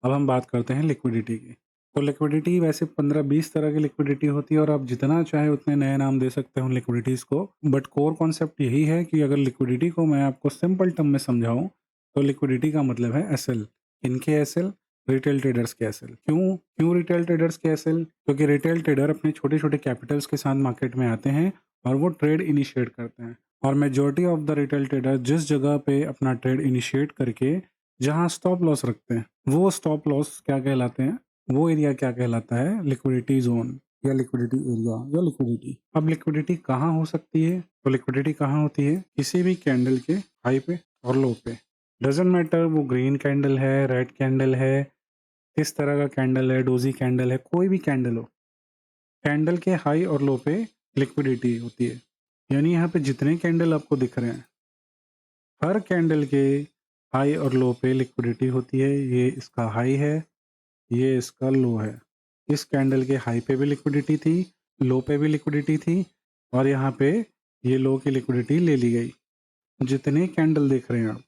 अब हम बात करते हैं लिक्विडिटी की। तो लिक्विडिटी वैसे 15-20 तरह की लिक्विडिटी होती है और आप जितना चाहे उतने नए नाम दे सकते हो लिक्विडिटीज़ को। बट कोर कॉन्सेप्ट यही है कि अगर लिक्विडिटी को मैं आपको सिंपल टर्म में समझाऊं तो लिक्विडिटी का मतलब है एसएल। इनके एसएल, रिटेल ट्रेडर्स के एसएल। क्यों क्यों रिटेल ट्रेडर्स के एसएल? क्योंकि रिटेल ट्रेडर अपने छोटे छोटे कैपिटल्स के साथ मार्केट में आते हैं और वो ट्रेड इनिशिएट करते हैं। और majority of the retail trader जिस जगह पे अपना ट्रेड इनिशिएट करके जहां स्टॉप लॉस रखते हैं, वो स्टॉप लॉस क्या कहलाते हैं, वो एरिया क्या कहलाता है, लिक्विडिटी जोन या लिक्विडिटी एरिया या लिक्विडिटी। अब लिक्विडिटी कहाँ हो सकती है? तो लिक्विडिटी कहाँ होती है? किसी भी कैंडल के हाई पे और लो पे। डजेंट मैटर वो ग्रीन कैंडल है, रेड कैंडल है, किस तरह का कैंडल है, डोजी कैंडल है, कोई भी कैंडल हो, कैंडल के हाई और लो पे लिक्विडिटी होती है। यानी यहाँ पे जितने कैंडल आपको दिख रहे हैं, हर कैंडल के हाई और लो पे लिक्विडिटी होती है। ये इसका हाई है, ये इसका लो है। इस कैंडल के हाई पे भी लिक्विडिटी थी, लो पे भी लिक्विडिटी थी और यहाँ पे ये लो की लिक्विडिटी ले ली गई। जितने कैंडल देख रहे हैं आप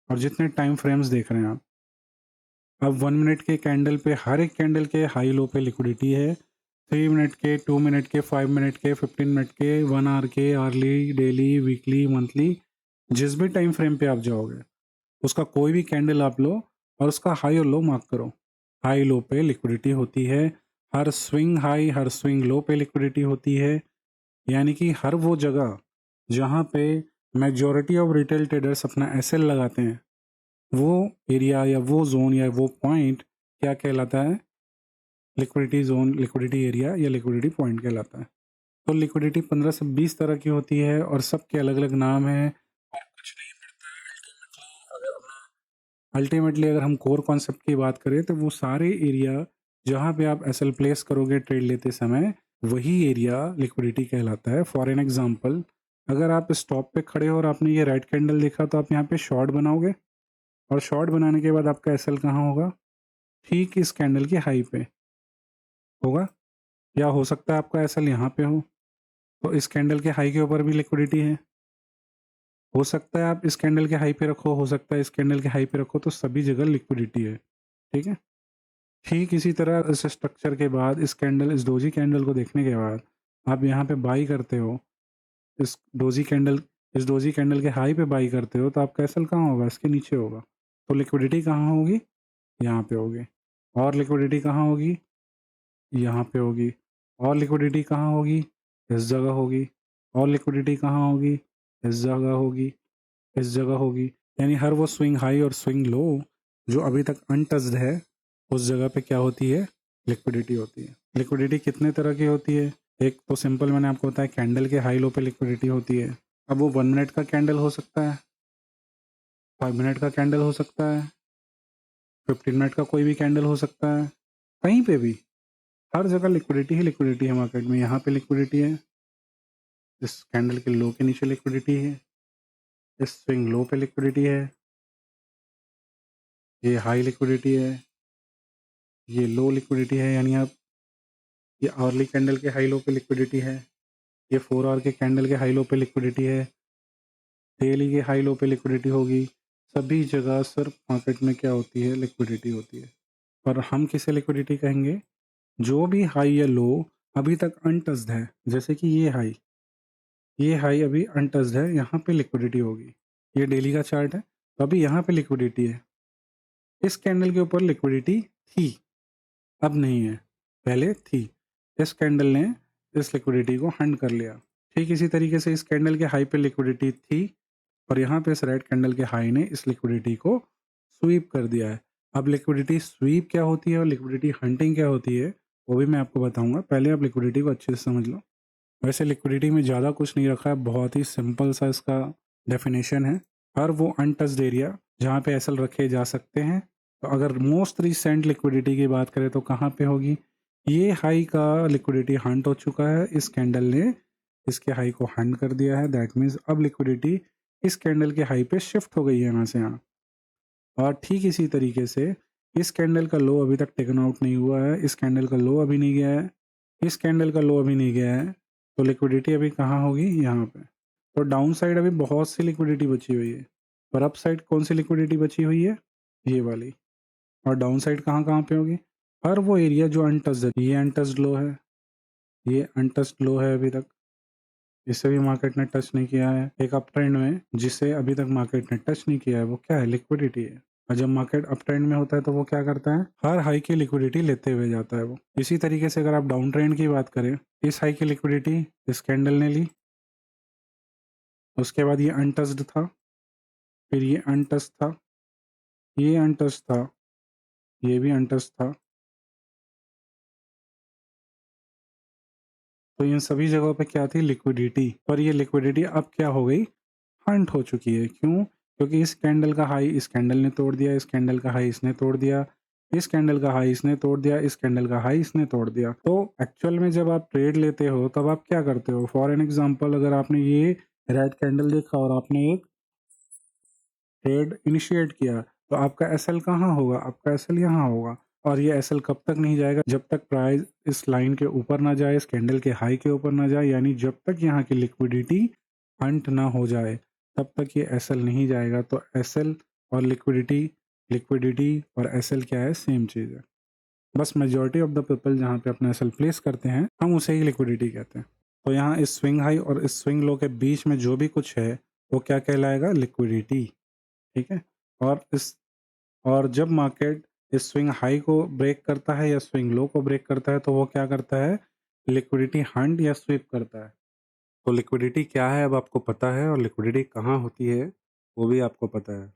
और जितने टाइम फ्रेम्स देख रहे हैं आप, अब 1 मिनट के कैंडल पे हर एक कैंडल के हाई लो पे लिक्विडिटी है। 3 मिनट के, 2 मिनट के, 5 मिनट के, 15 मिनट के, 1 आवर के, आर्ली, डेली, वीकली, मंथली, जिस भी टाइम फ्रेम पे आप जाओगे उसका कोई भी कैंडल आप लो और उसका हाई और लो मार्क करो। हाई लो पे लिक्विडिटी होती है। हर स्विंग हाई, हर स्विंग लो पे लिक्विडिटी होती है। यानी कि हर वो जगह जहाँ पे मेजॉरिटी ऑफ रिटेल ट्रेडर्स अपना एसएल लगाते हैं, वो एरिया या वो जोन या वो पॉइंट क्या कहलाता है? लिक्विडिटी जोन, लिक्विडिटी एरिया या लिक्विडिटी पॉइंट कहलाता है। तो लिक्विडिटी 15 से 20 तरह की होती है और सबके अलग अलग नाम हैं और कुछ नहीं पड़ता है। अल्टीमेटली अगर हम कोर कॉन्सेप्ट की बात करें तो वो सारे एरिया जहाँ पे आप एसएल प्लेस करोगे ट्रेड लेते समय, वही एरिया लिक्विडिटी कहलाता है। फॉर एन एग्जांपल, अगर आप स्टॉप पे खड़े हो और आपने ये रेड कैंडल देखा तो आप यहाँ पे शॉर्ट बनाओगे और शॉर्ट बनाने के बाद आपका एसएल कहाँ होगा? ठीक इस कैंडल की हाई पे होगा, या हो सकता है आपका एसएल यहाँ पे हो, तो इस कैंडल के हाई के ऊपर भी लिक्विडिटी है। हो सकता है आप इस कैंडल के हाई पे रखो, हो सकता है इस कैंडल के हाई पे रखो, तो सभी जगह लिक्विडिटी है। ठीक है। ठीक इसी तरह इस स्ट्रक्चर के बाद इस कैंडल, इस डोजी कैंडल को देखने के बाद आप यहाँ पे बाई करते हो, इस डोजी कैंडल, इस डोजी कैंडल के हाई पे बाई करते हो, तो आपका एसएल कहाँ होगा? इसके नीचे होगा। तो लिक्विडिटी कहाँ होगी? यहाँ पे होगी। और लिक्विडिटी कहाँ होगी? यहाँ पे होगी। और लिक्विडिटी कहाँ होगी? इस जगह होगी। और लिक्विडिटी कहाँ होगी? इस जगह होगी, इस जगह होगी। यानी हर वो स्विंग हाई और स्विंग लो जो अभी तक अनटच्ड है, उस जगह पे क्या होती है? लिक्विडिटी होती है। लिक्विडिटी कितने तरह की होती है? एक तो सिंपल मैंने आपको बताया, कैंडल के हाई लो पे लिक्विडिटी होती है। अब वो 1 मिनट का कैंडल हो सकता है, 5 मिनट का कैंडल हो सकता है, 15 मिनट का कोई भी कैंडल हो सकता है, कहीं पे भी, हर जगह लिक्विडिटी ही लिक्विडिटी है मार्केट में। यहाँ पे लिक्विडिटी है, इस कैंडल के लो के नीचे लिक्विडिटी है, इस स्विंग लो पे लिक्विडिटी है, ये हाई लिक्विडिटी है, ये लो लिक्विडिटी है। यानी आप, ये आवरली कैंडल के हाई लो पे लिक्विडिटी है, ये 4 आवर के कैंडल के हाई लो पे लिक्विडिटी है, डेली के हाई लो पे लिक्विडिटी होगी। सभी जगह सिर्फ मार्केट में क्या होती है? लिक्विडिटी होती है। और हम किसे लिक्विडिटी कहेंगे? जो भी हाई या लो अभी तक अनटच्ड है, जैसे कि ये हाई अभी अनटच्ड है, यहाँ पे लिक्विडिटी होगी। ये डेली का चार्ट है, तो अभी यहाँ पे लिक्विडिटी है। इस कैंडल के ऊपर लिक्विडिटी थी, अब नहीं है, पहले थी। इस कैंडल ने इस लिक्विडिटी को हंट कर लिया। ठीक इसी तरीके से इस कैंडल के हाई पे लिक्विडिटी थी और यहाँ पे इस रेड कैंडल के हाई ने इस लिक्विडिटी को स्वीप कर दिया है। अब लिक्विडिटी स्वीप क्या होती है और लिक्विडिटी हंटिंग क्या होती है, वो भी मैं आपको बताऊंगा। पहले आप लिक्विडिटी को अच्छे से समझ लो। वैसे लिक्विडिटी में ज़्यादा कुछ नहीं रखा है, बहुत ही सिंपल सा इसका डेफिनेशन है। हर वो अनटच्ड एरिया जहाँ पे एसएल रखे जा सकते हैं। तो अगर मोस्ट रिसेंट लिक्विडिटी की बात करें तो कहाँ पे होगी? ये हाई का लिक्विडिटी हंट हो चुका है, इस कैंडल ने इसके हाई को हंट कर दिया है। दैट मीन्स अब लिक्विडिटी इस कैंडल के हाई पे शिफ्ट हो गई है यहाँ से यहाँ। और ठीक इसी तरीके से इस कैंडल का लो अभी तक टेकन आउट नहीं हुआ है, इस कैंडल का लो अभी नहीं गया है, इस कैंडल का लो अभी नहीं गया है, तो लिक्विडिटी अभी कहाँ होगी? यहाँ पे। तो डाउन साइड अभी बहुत सी लिक्विडिटी बची हुई है, और अप साइड कौन सी लिक्विडिटी बची हुई है? ये वाली। और डाउन साइड कहाँ कहाँ पे होगी? हर वो एरिया जो अनटच्ड है। ये अनटच्ड लो है, ये अनटच्ड लो है अभी तक, इसे भी मार्केट ने टच नहीं किया है। एक अप ट्रेंड में जिसे अभी तक मार्केट ने टच नहीं किया है, वो क्या है? लिक्विडिटी है। और जब मार्केट अप ट्रेंड में होता है तो वो क्या करता है? हर हाई की लिक्विडिटी लेते हुए जाता है वो। इसी तरीके से अगर आप डाउन ट्रेंड की बात करें, इस हाई की लिक्विडिटी इस कैंडल ने ली, उसके बाद ये अनटच्ड था, फिर ये अनटच्ड था, ये अनटच्ड था, ये भी अनटच्ड था। तो इन सभी जगहों पे क्या थी? लिक्विडिटी। पर ये लिक्विडिटी अब क्या हो गई? हंट हो चुकी है। क्यों? क्योंकि इस कैंडल का हाई इस कैंडल ने तोड़ दिया, इस कैंडल का हाई इसने तोड़ दिया, इस कैंडल का हाई इसने तोड़ दिया, इस कैंडल का हाई इसने तोड़ दिया। तो एक्चुअल में जब आप ट्रेड लेते हो तब आप क्या करते हो? फॉर एन एग्जांपल, अगर आपने ये रेड कैंडल देखा और आपने एक ट्रेड इनिशिएट किया, तो आपका एसएल कहाँ होगा? आपका एसएल यहाँ होगा। और ये एसएल कब तक नहीं जाएगा? जब तक प्राइस इस लाइन के ऊपर ना जाए, इस कैंडल के हाई के ऊपर ना जाए, यानी जब तक यहाँ की लिक्विडिटी हंट ना हो जाए, तब तक ये एसएल नहीं जाएगा। तो एसएल और लिक्विडिटी, लिक्विडिटी और एसएल क्या है? सेम चीज़ है। बस मेजॉरिटी ऑफ द पीपल जहाँ पे अपना एसएल प्लेस करते हैं, हम उसे ही लिक्विडिटी कहते हैं। तो यहाँ इस स्विंग हाई और इस स्विंग लो के बीच में जो भी कुछ है, वो क्या कहलाएगा? लिक्विडिटी। ठीक है। और जब मार्केट इस स्विंग हाई को ब्रेक करता है या स्विंग लो को ब्रेक करता है, तो वो क्या करता है? लिक्विडिटी हंट या स्वीप करता है। तो लिक्विडिटी क्या है अब आपको पता है और लिक्विडिटी कहाँ होती है वो भी आपको पता है।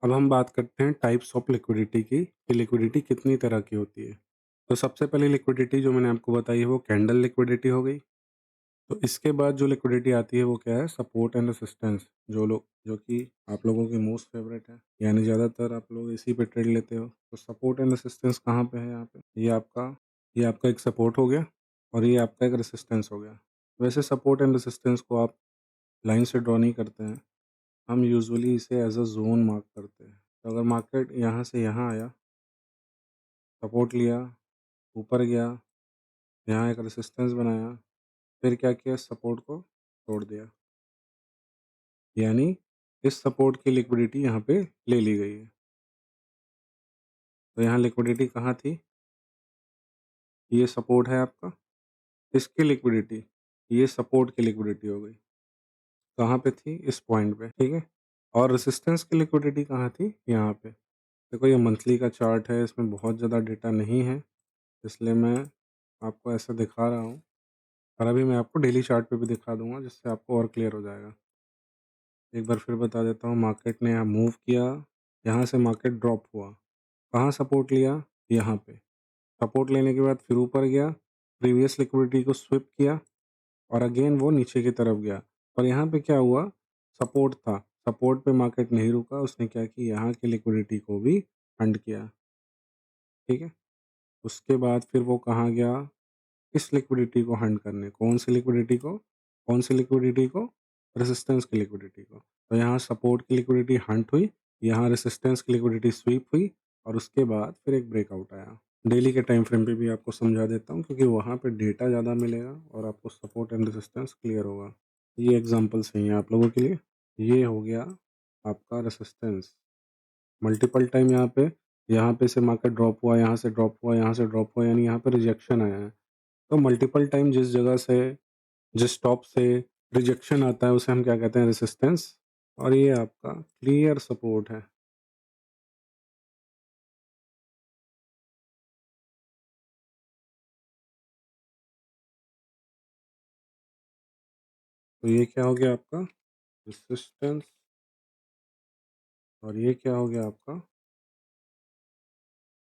अब हम बात करते हैं टाइप्स ऑफ लिक्विडिटी की कि लिक्विडिटी कितनी तरह की होती है। तो सबसे पहली लिक्विडिटी जो मैंने आपको बताई है वो कैंडल लिक्विडिटी हो गई। तो इसके बाद जो लिक्विडिटी आती है वो क्या है, सपोर्ट एंड रेसिस्टेंस। जो कि आप लोगों की मोस्ट फेवरेट है, यानी ज़्यादातर आप लोग इसी पे ट्रेड लेते हो। तो सपोर्ट एंड रेसिस्टेंस कहाँ पे है यहाँ पे, ये आपका एक सपोर्ट हो गया और ये आपका एक रेसिस्टेंस हो गया। वैसे सपोर्ट एंड रेसिस्टेंस को आप लाइन से ड्रॉ नहीं करते हैं, हम यूजुअली इसे एज अ जोन मार्क करते हैं। तो अगर मार्केट यहाँ से यहाँ आया, सपोर्ट लिया, ऊपर गया, यहाँ एक रेसिस्टेंस बनाया, फिर क्या किया, सपोर्ट को तोड़ दिया, यानी इस सपोर्ट की लिक्विडिटी यहाँ पे ले ली गई है। तो यहाँ लिक्विडिटी कहाँ थी, ये सपोर्ट है आपका, इसकी लिक्विडिटी, ये सपोर्ट की लिक्विडिटी हो गई। कहाँ पे थी, इस पॉइंट पे, ठीक है। और रेसिस्टेंस की लिक्विडिटी कहाँ थी, यहाँ पे। देखो ये मंथली का चार्ट है, इसमें बहुत ज़्यादा डेटा नहीं है, इसलिए मैं आपको ऐसा दिखा रहा हूँ। और अभी मैं आपको डेली चार्ट पे भी दिखा दूंगा, जिससे आपको और क्लियर हो जाएगा। एक बार फिर बता देता हूँ, मार्केट ने यहाँ मूव किया, यहाँ से मार्केट ड्रॉप हुआ, कहाँ सपोर्ट लिया, यहाँ पे सपोर्ट लेने के बाद फिर ऊपर गया, प्रीवियस लिक्विडिटी को स्विप किया और अगेन वो नीचे की तरफ गया। और यहाँ पे क्या हुआ, सपोर्ट था, सपोर्ट पे मार्केट नहीं रुका, उसने क्या किया, यहाँ की लिक्विडिटी को भी फंड किया, ठीक है। उसके बाद फिर वो कहाँ गया, इस लिक्विडिटी को हंट करने, कौन सी लिक्विडिटी को, रेसिस्टेंस की लिक्विडिटी को। तो यहाँ सपोर्ट की लिक्विडिटी हंट हुई, यहाँ रेसिस्टेंस की लिक्विडिटी स्वीप हुई और उसके बाद फिर एक ब्रेकआउट आया। डेली के टाइम फ्रेम पे भी आपको समझा देता हूँ, क्योंकि वहाँ पे डेटा ज़्यादा मिलेगा और आपको सपोर्ट एंड रेसिस्टेंस क्लियर होगा। ये एग्जांपल्स हैं आप लोगों के लिए। ये हो गया आपका रेसिस्टेंस, मल्टीपल टाइम यहाँ पे से मार्केट ड्रॉप हुआ, यहाँ से ड्रॉप हुआ, यहाँ से ड्रॉप हुआ, यानी यहाँ पे रिजेक्शन आया है। तो मल्टीपल टाइम जिस जगह से, जिस टॉप से रिजेक्शन आता है, उसे हम क्या कहते हैं, रेसिस्टेंस। और ये आपका क्लियर सपोर्ट है। तो ये क्या हो गया आपका, रेसिस्टेंस, और ये क्या हो गया आपका,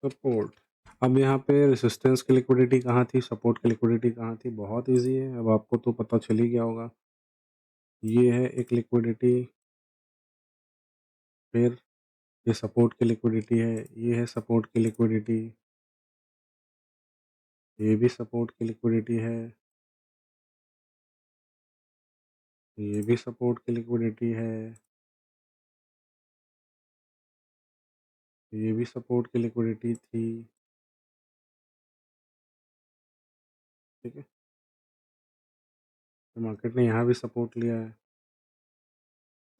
सपोर्ट। अब यहाँ पे रेसिस्टेंस की लिक्विडिटी कहाँ थी, सपोर्ट की लिक्विडिटी कहाँ थी, बहुत इजी है, अब आपको तो पता चल ही गया होगा। ये है एक लिक्विडिटी, फिर ये सपोर्ट की लिक्विडिटी है, ये है सपोर्ट की लिक्विडिटी, ये भी सपोर्ट की लिक्विडिटी है, ये भी सपोर्ट की लिक्विडिटी है, ये भी सपोर्ट की लिक्विडिटी थी, ठीक है। तो मार्केट ने यहाँ भी सपोर्ट लिया है।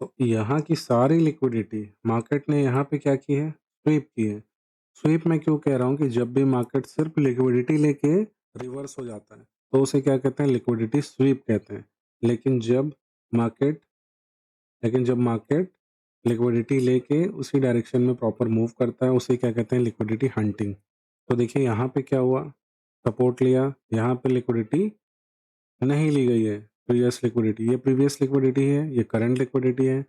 तो यहाँ की सारी लिक्विडिटी मार्केट ने यहाँ पे क्या की है, स्वीप की है। स्वीप मैं क्यों कह रहा हूँ कि जब भी मार्केट सिर्फ लिक्विडिटी लेके रिवर्स हो जाता है तो उसे क्या कहते हैं, लिक्विडिटी स्वीप कहते हैं। लेकिन जब मार्केट लेकिन जब मार्केट लिक्विडिटी लेके उसी डायरेक्शन में प्रॉपर मूव करता है, उसे क्या कहते हैं, लिक्विडिटी हंटिंग। तो देखिए यहाँ पे क्या हुआ, सपोर्ट लिया, यहाँ पे लिक्विडिटी नहीं ली गई है, प्रीवियस लिक्विडिटी, ये प्रीवियस लिक्विडिटी है, ये करंट लिक्विडिटी है।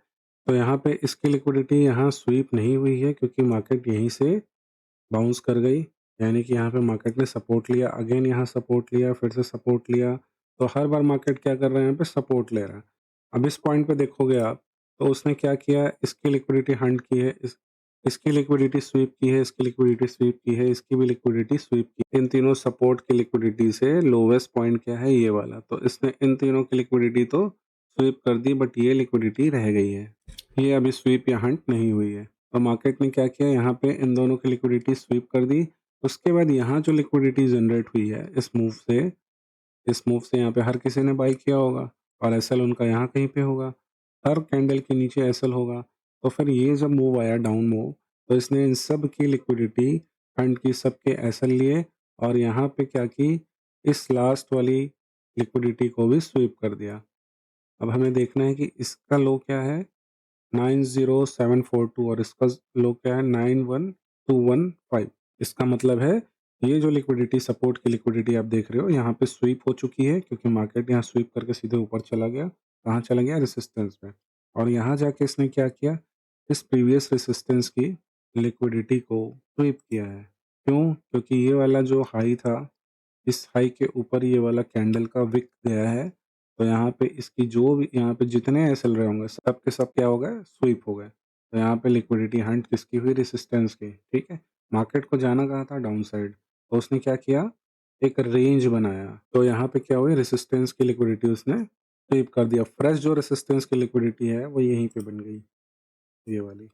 तो यहाँ पे इसकी लिक्विडिटी यहाँ स्वीप नहीं हुई है, क्योंकि मार्केट यहीं से बाउंस कर गई, यानी कि यहाँ पे मार्केट ने सपोर्ट लिया, अगेन यहाँ सपोर्ट लिया, फिर से सपोर्ट लिया। तो हर बार मार्केट क्या कर रहा है, यहाँ पे सपोर्ट ले रहा है। अब इस पॉइंट पे देखोगे आप, तो उसने क्या किया, इसकी लिक्विडिटी हंट की है, इसकी लिक्विडिटी स्वीप की है, इसकी लिक्विडिटी स्वीप की है, इसकी भी लिक्विडिटी स्वीप की है। इन तीनों सपोर्ट की लिक्विडिटी से लोवेस्ट पॉइंट क्या है, ये वाला। तो इसने इन तीनों की लिक्विडिटी तो स्वीप कर दी, बट ये लिक्विडिटी रह गई है, ये अभी स्वीप या हंट नहीं हुई है। तो मार्केट ने क्या किया, यहाँ पे इन दोनों की लिक्विडिटी स्वीप कर दी। उसके बाद यहाँ जो लिक्विडिटी जनरेट हुई है इस मूव से यहाँ पे हर किसी ने बाई किया होगा और एसएल उनका यहाँ कहीं पे होगा, हर कैंडल के नीचे एसएल होगा। तो फिर ये जब मूव आया, डाउन मूव, तो इसने इन सब की लिक्विडिटी फंड की, सबके एसएल लिए और यहाँ पे क्या की, इस लास्ट वाली लिक्विडिटी को भी स्वीप कर दिया। अब हमें देखना है कि इसका लो क्या है, 90742 और इसका लो क्या है, 91215। इसका मतलब है ये जो लिक्विडिटी सपोर्ट की लिक्विडिटी आप देख रहे हो यहाँ पे स्वीप हो चुकी है, क्योंकि मार्केट यहाँ स्वीप करके सीधे ऊपर चला गया। कहाँ चला गया? रेसिस्टेंस पे। और यहाँ जाके इसने क्या किया? इस प्रीवियस रेसिस्टेंस की लिक्विडिटी को स्वीप किया है। क्यों? क्योंकि ये वाला जो हाई था, इस हाई के ऊपर ये वाला कैंडल का विक गया है। तो यहाँ पे इसकी जो भी यहाँ पे जितने एसएल रहे होंगे सब के सब क्या हो गए? स्वीप हो गए। तो यहाँ पे लिक्विडिटी हंट किसकी हुई? रेसिस्टेंस की। ठीक है। मार्केट को जाना कहाँ था? Down side. तो उसने क्या किया? एक रेंज बनाया। तो यहाँ पे क्या हुई? रेसिस्टेंस की लिक्विडिटी उसने स्वीप कर दिया। फ्रेश जो रेसिस्टेंस की लिक्विडिटी है वो यहीं पे बन गई, ये वाली।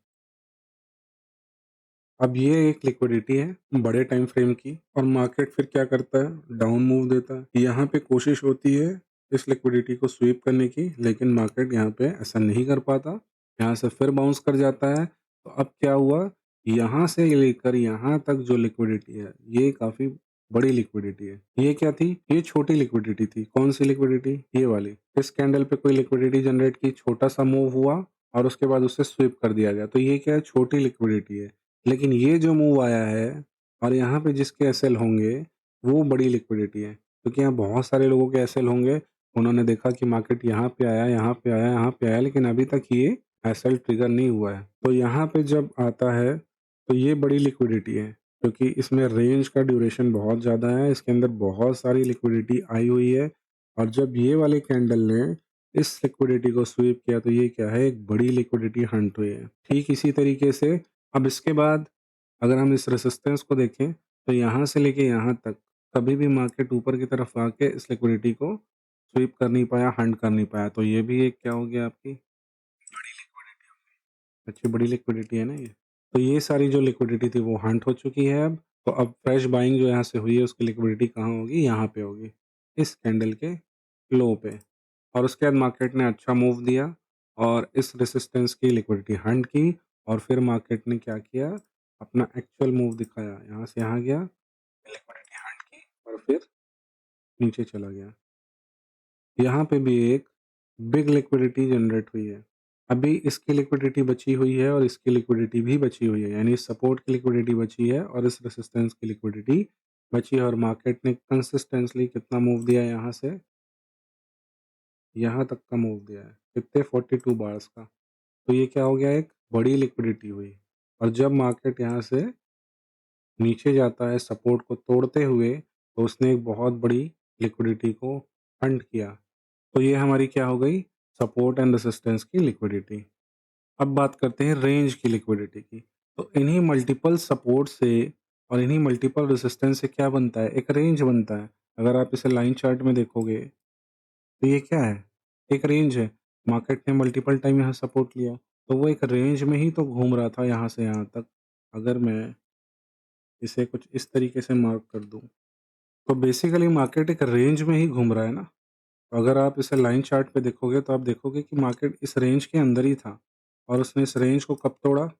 अब ये एक लिक्विडिटी है बड़े टाइम फ्रेम की, और मार्केट फिर क्या करता है? डाउन मूव देता है। यहाँ पे कोशिश होती है इस लिक्विडिटी को स्वीप करने की, लेकिन मार्केट यहाँ पे ऐसा नहीं कर पाता। यहाँ से फिर बाउंस कर जाता है। तो अब क्या हुआ? यहाँ से लेकर यहाँ तक जो लिक्विडिटी है ये काफी बड़ी लिक्विडिटी है। ये क्या थी? ये छोटी लिक्विडिटी थी। कौन सी लिक्विडिटी? ये वाली। इस कैंडल पे कोई लिक्विडिटी जनरेट की, छोटा सा मूव हुआ और उसके बाद उसे स्वीप कर दिया गया। तो ये क्या है? छोटी लिक्विडिटी है। लेकिन ये जो मूव आया है और यहाँ पे जिसके एसएल होंगे वो बड़ी लिक्विडिटी है, क्योंकि यहाँ बहुत सारे लोगों के एसएल होंगे। उन्होंने देखा कि मार्केट यहाँ पे आया, यहाँ पे आया, यहाँ पे आया, लेकिन अभी तक ये एसएल ट्रिगर नहीं हुआ है। तो यहाँ पे जब आता है तो ये बड़ी लिक्विडिटी है, क्योंकि इसमें रेंज का ड्यूरेशन बहुत ज़्यादा है। इसके अंदर बहुत सारी लिक्विडिटी आई हुई है, और जब ये वाले कैंडल ने इस लिक्विडिटी को स्वीप किया तो ये क्या है? एक बड़ी लिक्विडिटी हंट हुई है। ठीक इसी तरीके से अब इसके बाद अगर हम इस रेसिस्टेंस को देखें तो यहाँ से लेके यहाँ तक कभी भी मार्केट ऊपर की तरफ आके इस लिक्विडिटी को स्वीप कर नहीं पाया, हंट कर नहीं पाया। तो ये भी एक क्या हो गया? आपकी बड़ी लिक्विडिटी हो गई। अच्छी बड़ी लिक्विडिटी है ना ये। तो ये सारी जो लिक्विडिटी थी वो हंट हो चुकी है अब। तो अब फ्रेश बाइंग जो यहाँ से हुई है उसकी लिक्विडिटी कहाँ होगी? यहाँ पे होगी, इस कैंडल के लो पे। और उसके बाद मार्केट ने अच्छा मूव दिया और इस रेसिस्टेंस की लिक्विडिटी हंट की, और फिर मार्केट ने क्या किया? अपना एक्चुअल मूव दिखाया। यहाँ से यहाँ गया, लिक्विडिटी हंट की और फिर नीचे चला गया। यहाँ पे भी एक बिग लिक्विडिटी जनरेट हुई है। अभी इसकी लिक्विडिटी बची हुई है और इसकी लिक्विडिटी भी बची हुई है, यानी सपोर्ट की लिक्विडिटी बची है और इस रेसिस्टेंस की लिक्विडिटी बची है। और मार्केट ने कंसिस्टेंटली कितना मूव दिया? यहाँ से यहाँ तक का मूव दिया है। कितने? 42 बार्स का। तो ये क्या हो गया? एक बड़ी लिक्विडिटी हुई। और जब मार्केट यहाँ से नीचे जाता है सपोर्ट को तोड़ते हुए, तो उसने एक बहुत बड़ी लिक्विडिटी को हंट किया। तो ये हमारी क्या हो गई? सपोर्ट एंड रेसिस्टेंस की लिक्विडिटी। अब बात करते हैं रेंज की लिक्विडिटी की। तो इन्हीं मल्टीपल सपोर्ट से और इन्हीं मल्टीपल रेसिस्टेंस से क्या बनता है? एक रेंज बनता है। अगर आप इसे लाइन चार्ट में देखोगे तो ये क्या है? एक रेंज है। मार्केट ने मल्टीपल टाइम यहाँ सपोर्ट लिया, तो वो एक रेंज में ही तो घूम रहा था यहाँ से यहाँ तक। अगर मैं इसे कुछ इस तरीके से मार्क कर दूँ, तो बेसिकली मार्केट एक रेंज में ही घूम रहा है ना। तो अगर आप इसे लाइन चार्ट पे देखोगे तो आप देखोगे कि मार्केट इस रेंज के अंदर ही था, और उसने इस रेंज को कब तोड़ा?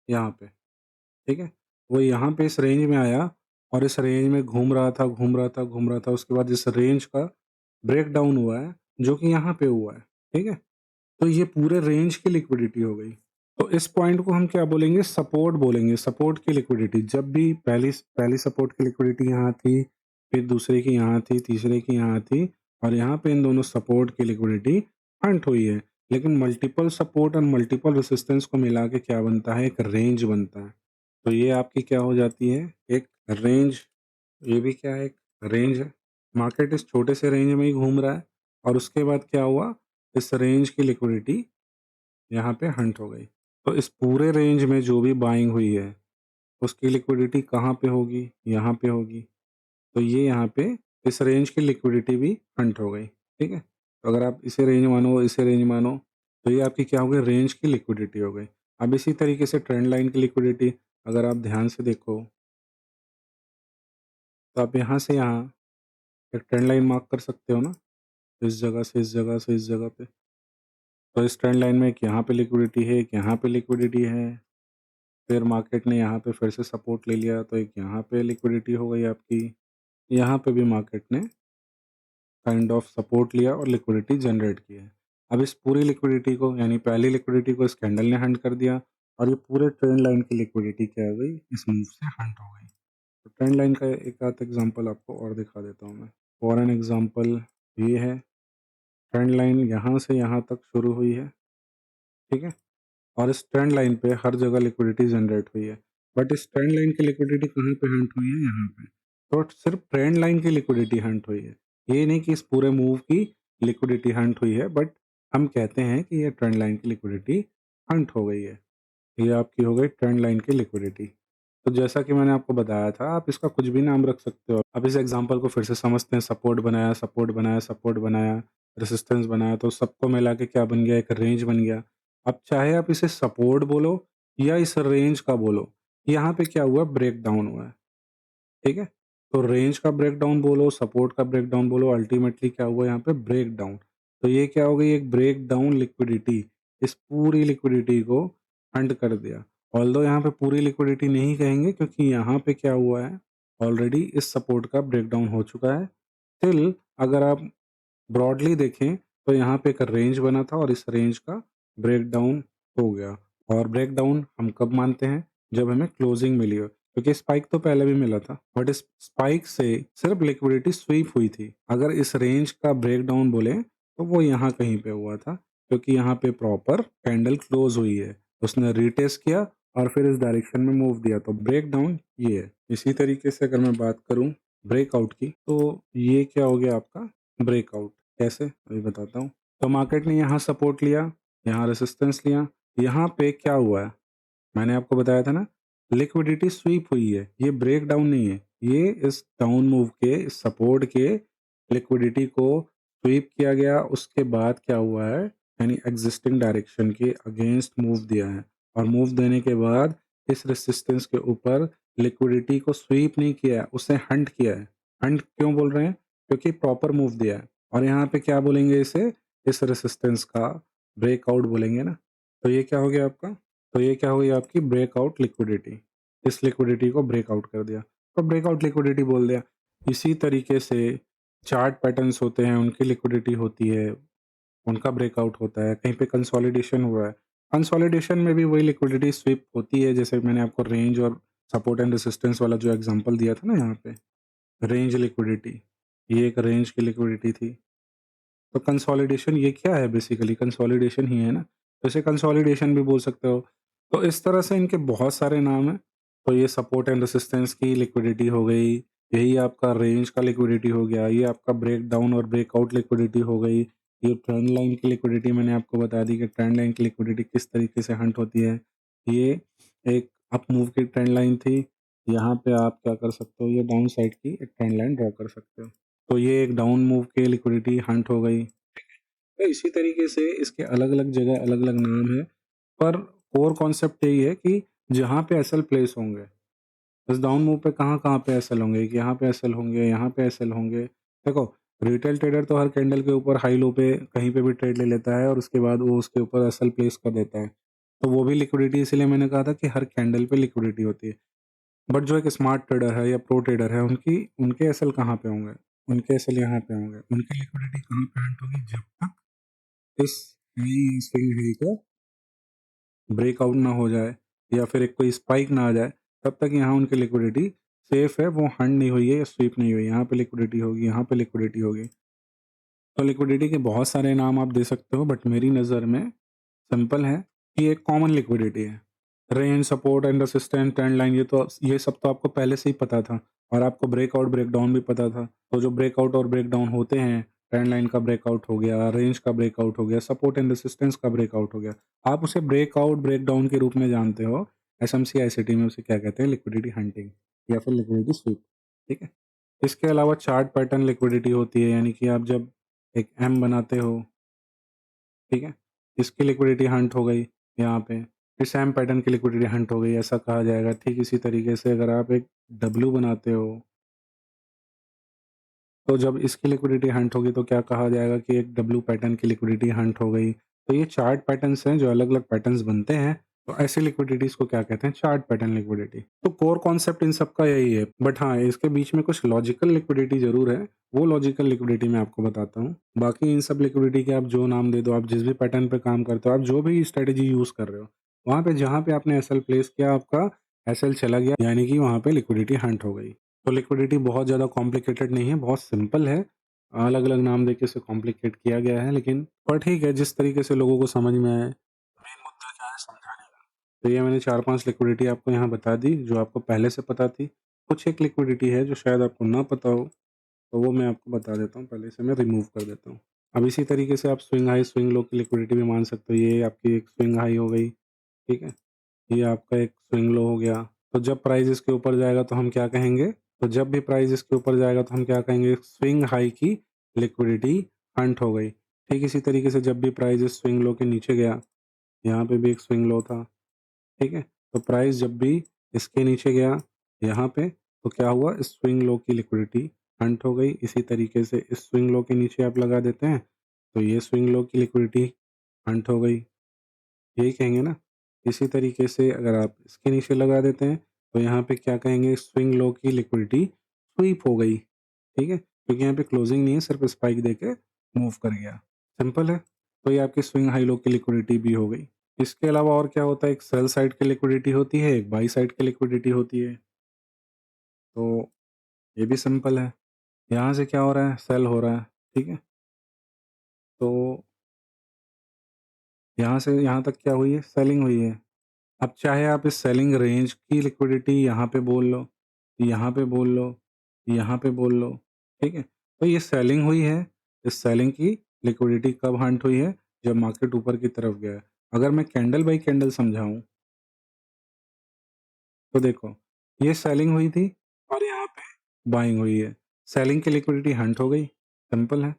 यहाँ पे। ठीक है? वो यहाँ पे इस रेंज में आया और इस रेंज में घूम रहा था, घूम रहा था, घूम रहा था। उसके बाद इस रेंज का ब्रेक डाउन हुआ है, जो कि यहाँ पे हुआ है। ठीक है? तो ये पूरे रेंज की लिक्विडिटी हो गई। तो इस पॉइंट को हम क्या बोलेंगे? सपोर्ट बोलेंगे। सपोर्ट की लिक्विडिटी जब भी पहली पहली सपोर्ट की लिक्विडिटी यहाँ थी, फिर दूसरे की यहाँ थी, तीसरे की यहाँ थी, और यहाँ पे इन दोनों सपोर्ट की लिक्विडिटी हंट हुई है। लेकिन मल्टीपल सपोर्ट और मल्टीपल रेसिस्टेंस को मिला के क्या बनता है? एक रेंज बनता है। तो ये आपकी क्या हो जाती है? एक रेंज। ये भी क्या है? एक रेंज है। मार्केट इस छोटे से रेंज में ही घूम रहा है, और उसके बाद क्या हुआ? इस रेंज की लिक्विडिटी यहाँ पे हंट हो गई। तो इस पूरे रेंज में जो भी बाइंग हुई है उसकी लिक्विडिटी कहाँ पे होगी? यहाँ पे होगी। तो ये यहाँ पे इस रेंज की लिक्विडिटी भी हंट हो गई। ठीक है? तो अगर आप इसे रेंज मानो, इसे रेंज मानो, तो ये आपकी क्या हो गई? रेंज की लिक्विडिटी हो गई। अब इसी तरीके से ट्रेंड लाइन की लिक्विडिटी अगर आप ध्यान से देखो, तो आप यहाँ से यहाँ एक ट्रेंड लाइन मार्क कर सकते हो ना, इस जगह से इस जगह से इस जगह पे। तो इस ट्रेंड लाइन में एक यहाँ पे लिक्विडिटी है, एक यहाँ पे लिक्विडिटी है। फिर मार्केट ने यहाँ पे फिर से सपोर्ट ले लिया, तो एक यहाँ पे लिक्विडिटी हो गई आपकी। यहाँ पे भी मार्केट ने काइंड ऑफ सपोर्ट लिया और लिक्विडिटी जनरेट की है। अब इस पूरी लिक्विडिटी को, यानी पहली लिक्विडिटी को इस कैंडल ने हंट कर दिया, और ये पूरे ट्रेंड लाइन की लिक्विडिटी क्या हो गई? इस मूव से हंट हो गई। तो ट्रेंड लाइन का एक आध एग्जांपल आपको और दिखा देता हूँ मैं। फॉर एन एग्जांपल ये है, ट्रेंड लाइन यहाँ से यहाँ तक शुरू हुई है, ठीक है? और इस ट्रेंड लाइन पे हर जगह लिक्विडिटी जनरेट हुई है। बट इस ट्रेंड लाइन की लिक्विडिटी कहाँ पे हंट हुई है? यहाँ पे। तो सिर्फ ट्रेंड लाइन की लिक्विडिटी हंट हुई है। ये नहीं कि इस पूरे मूव की लिक्विडिटी हंट हुई है, बट हम कहते हैं कि ये ट्रेंड लाइन की लिक्विडिटी हंट हो गई है। ये आपकी हो गई ट्रेंड लाइन की लिक्विडिटी। तो जैसा कि मैंने आपको बताया था, आप इसका कुछ भी नाम रख सकते हो। अब इस एग्जांपल को फिर से समझते हैं। सपोर्ट बनाया, सपोर्ट बनाया, सपोर्ट बनाया, रेजिस्टेंस बनाया, तो सबको मिला के क्या बन गया? एक रेंज बन गया। अब चाहे आप इसे सपोर्ट बोलो या इस रेंज का बोलो, यहाँ पे क्या हुआ? ब्रेक डाउन हुआ है, ठीक है? तो रेंज का ब्रेक डाउन बोलो, सपोर्ट का ब्रेक डाउन बोलो, अल्टीमेटली क्या हुआ यहाँ पे? Break down. तो ये क्या हो गई? एक ब्रेक डाउन लिक्विडिटी। इस पूरी लिक्विडिटी को हंट कर दिया। ऑल्दो यहाँ पे पूरी लिक्विडिटी नहीं कहेंगे, क्योंकि यहाँ पे क्या हुआ है? ऑलरेडी इस सपोर्ट का ब्रेक डाउन हो चुका है। स्टिल अगर आप ब्रॉडली देखें तो यहाँ पे एक रेंज बना था और इस रेंज का ब्रेक डाउन हो गया। और ब्रेक डाउन हम कब मानते हैं? जब हमें क्लोजिंग मिली हो, क्योंकि स्पाइक तो पहले भी मिला था, बट इस स्पाइक से सिर्फ लिक्विडिटी स्वीप हुई थी। अगर इस रेंज का ब्रेक डाउन बोले तो वो यहाँ कहीं पे हुआ था, क्योंकि यहाँ पे प्रॉपर कैंडल क्लोज हुई है, उसने रीटेस्ट किया और फिर इस डायरेक्शन में मूव दिया, तो ब्रेक डाउन ये है। इसी तरीके से अगर मैं बात करूं ब्रेकआउट की, तो ये क्या हो गया आपका? ब्रेकआउट। कैसे? अभी बताता हूँ। तो मार्केट ने यहाँ सपोर्ट लिया, यहाँ रेसिस्टेंस लिया, यहाँ पे क्या हुआ है? मैंने आपको बताया था ना, लिक्विडिटी स्वीप हुई है, ये ब्रेक डाउन नहीं है। ये इस डाउन मूव के, इस सपोर्ट के लिक्विडिटी को स्वीप किया गया, उसके बाद क्या हुआ है? यानी एग्जिस्टिंग डायरेक्शन के अगेंस्ट मूव दिया है, और मूव देने के बाद इस रेसिस्टेंस के ऊपर लिक्विडिटी को स्वीप नहीं किया है, उसे हंट किया है। हंट क्यों बोल रहे हैं? क्योंकि प्रॉपर मूव दिया है। और यहाँ पे क्या बोलेंगे इसे? इस रेसिस्टेंस का ब्रेकआउट बोलेंगे ना। तो ये क्या हो गया आपका? तो ये क्या हुई आपकी? Breakout liquidity. इस लिक्विडिटी को ब्रेकआउट कर दिया, तो ब्रेकआउट लिक्विडिटी बोल दिया। इसी तरीके से चार्ट पैटर्न्स होते हैं, उनकी लिक्विडिटी होती है, उनका ब्रेकआउट होता है। कहीं पे कंसोलिडेशन हुआ है, कंसोलिडेशन में भी वही लिक्विडिटी स्वीप होती है, जैसे मैंने आपको रेंज और सपोर्ट एंड रेसिस्टेंस वाला जो एग्जांपल दिया था ना, यहाँ पे रेंज लिक्विडिटी, ये एक रेंज की लिक्विडिटी थी। तो कंसोलिडेशन ये क्या है? बेसिकली कंसोलिडेशन ही है ना, तो इसे कंसोलिडेशन भी बोल सकते हो। तो इस तरह से इनके बहुत सारे नाम हैं। तो ये सपोर्ट एंड रेसिस्टेंस की लिक्विडिटी हो गई, यही आपका रेंज का लिक्विडिटी हो गया, ये आपका ब्रेक डाउन और ब्रेकआउट लिक्विडिटी हो गई, ये ट्रेंड लाइन की लिक्विडिटी मैंने आपको बता दी कि ट्रेंड लाइन की लिक्विडिटी किस तरीके से हंट होती है। ये एक अप मूव की ट्रेंड लाइन थी, यहाँ पे आप क्या कर सकते हो? ये डाउन साइड की एक ट्रेंड लाइन ड्रॉ कर सकते हो। तो ये एक डाउन मूव की लिक्विडिटी हंट हो गई। तो इसी तरीके से इसके अलग-अलग जगह अलग-अलग नाम है, पर कोर कॉन्सेप्ट यही है कि जहाँ पे एसएल प्लेस होंगे, इस डाउन मूव पे कहाँ-कहाँ पे एसएल होंगे, कि यहाँ पे एसएल होंगे, यहाँ पे एसएल होंगे। देखो, रिटेल ट्रेडर तो हर कैंडल के ऊपर हाई लो पे कहीं पे भी ट्रेड ले लेता है और उसके बाद वो उसके ऊपर एसएल प्लेस कर देता है। तो वो भी लिक्विडिटी, इसीलिए मैंने कहा था कि हर कैंडल पे लिक्विडिटी होती है। बट जो एक स्मार्ट ट्रेडर है या प्रो ट्रेडर है, उनकी उनके एसएल कहाँ पे होंगे? उनके एसएल यहाँ पे होंगे। उनकी लिक्विडिटी कहाँ पे हंट होगी? जब तक इस हाई स्विंग हाई का ब्रेकआउट ना हो जाए या फिर एक कोई स्पाइक ना आ जाए, तब तक यहाँ उनकी लिक्विडिटी सेफ है, वो हंट नहीं हुई है या स्वीप नहीं हुई है। यहाँ पे लिक्विडिटी होगी, यहाँ पे लिक्विडिटी होगी। तो लिक्विडिटी के बहुत सारे नाम आप दे सकते हो, बट मेरी नज़र में सिंपल है कि एक कॉमन लिक्विडिटी है। Range, support and resistance, trend line, ये सब तो आपको पहले से ही पता था, और आपको ब्रेकआउट ब्रेकडाउन भी पता था। तो जो ब्रेकआउट और ब्रेकडाउन होते हैं, ट्रेंड लाइन का ब्रेकआउट हो गया, रेंज का ब्रेकआउट हो गया, सपोर्ट एंड रेसिस्टेंस का ब्रेकआउट हो गया, आप उसे ब्रेकआउट ब्रेकडाउन के रूप में जानते हो। एसएमसी आईसीटी में उसे क्या कहते हैं? लिक्विडिटी हंटिंग या फिर लिक्विडिटी स्वीप, ठीक है? इसके अलावा चार्ट पैटर्न लिक्विडिटी होती है, यानी कि आप जब एक एम बनाते हो, ठीक है, इसकी लिक्विडिटी हंट हो गई यहाँ पे, फिर सैम पैटर्न की लिक्विडिटी हंट हो गई, ऐसा कहा जाएगा। ठीक इसी तरीके से अगर आप एक डब्ल्यू बनाते हो, तो जब इसकी लिक्विडिटी हंट होगी तो क्या कहा जाएगा? कि एक डब्ल्यू पैटर्न की लिक्विडिटी हंट हो गई। तो ये चार्ट पैटर्न्स हैं, जो अलग अलग पैटर्न्स बनते हैं, तो ऐसी लिक्विडिटीज को क्या कहते हैं? Chart pattern liquidity. तो कोर कॉन्सेप्ट इन सब का यही है, बट हाँ, इसके बीच में कुछ लॉजिकल लिक्विडिटी जरूर है। वो लॉजिकल लिक्विडिटी मैं आपको बताता हूँ। बाकी इन सब लिक्विडिटी के आप जो नाम दे दो, आप जिस भी पैटर्न पे काम करते हो, आप जो भी स्ट्रेटेजी यूज कर रहे हो, वहां पे जहां पे आपने एसएल प्लेस किया, आपका एसएल चला गया, यानी कि वहां पे लिक्विडिटी हंट हो गई। तो लिक्विडिटी बहुत ज़्यादा कॉम्प्लिकेटेड नहीं है, बहुत सिंपल है। अलग-अलग नाम देके इसे कॉम्प्लिकेट किया गया है, लेकिन पर ठीक है, जिस तरीके से लोगों को समझ में आए। मेन मुद्दा क्या है, समझाने का। तो ये मैंने 4-5 लिक्विडिटी आपको यहाँ बता दी, जो आपको पहले से पता थी। कुछ एक लिक्विडिटी है जो शायद आपको ना पता हो, तो वो मैं आपको बता देता हूँ, पहले से मैं रिमूव कर देता हूँ। अब इसी तरीके से आप स्विंग हाई, स्विंग लो की लिक्विडिटी भी मान सकते हो। ये आपकी एक स्विंग हाई हो गई, ठीक है? ये आपका एक स्विंग लो हो गया। तो जब प्राइस इसके ऊपर जाएगा तो हम क्या कहेंगे? तो जब भी प्राइस इसके ऊपर जाएगा तो हम क्या कहेंगे? स्विंग हाई की लिक्विडिटी हंट हो गई। ठीक इसी तरीके से जब भी प्राइस इस स्विंग लो के नीचे गया, यहाँ पे भी एक स्विंग लो था, ठीक है? तो प्राइस जब भी इसके नीचे गया यहाँ पे, तो क्या हुआ? इस स्विंग लो की लिक्विडिटी हंट हो गई। इसी तरीके से इस स्विंग लो के नीचे आप लगा देते हैं, तो ये स्विंग लो की लिक्विडिटी हंट हो गई। यही कहेंगे ना? इसी तरीके से अगर आप इसके नीचे लगा देते हैं, तो यहाँ पे क्या कहेंगे? स्विंग लो की लिक्विडिटी स्वीप हो गई, ठीक है? क्योंकि यहाँ पे क्लोजिंग नहीं है, सिर्फ स्पाइक देके मूव कर गया। सिंपल है। तो ये आपकी स्विंग हाई लो की लिक्विडिटी भी हो गई। इसके अलावा और क्या होता है? एक सेल साइड की लिक्विडिटी होती है, एक बाई साइड की लिक्विडिटी होती है। तो ये भी सिंपल है। यहाँ से क्या हो रहा है? सेल हो रहा है, ठीक है? तो यहाँ से यहाँ तक क्या हुई है? सेलिंग हुई है। अब चाहे आप इस सेलिंग रेंज की लिक्विडिटी यहाँ पे बोल लो, यहाँ पे बोल लो, यहाँ पे बोल लो, ठीक है? तो ये सेलिंग हुई है, इस सेलिंग की लिक्विडिटी कब हंट हुई है? जब मार्केट ऊपर की तरफ गया है। अगर मैं कैंडल बाय कैंडल समझाऊँ, तो देखो, ये सेलिंग हुई थी और यहाँ पे बाइंग हुई है। सेलिंग की लिक्विडिटी हंट हो गई, सिंपल है।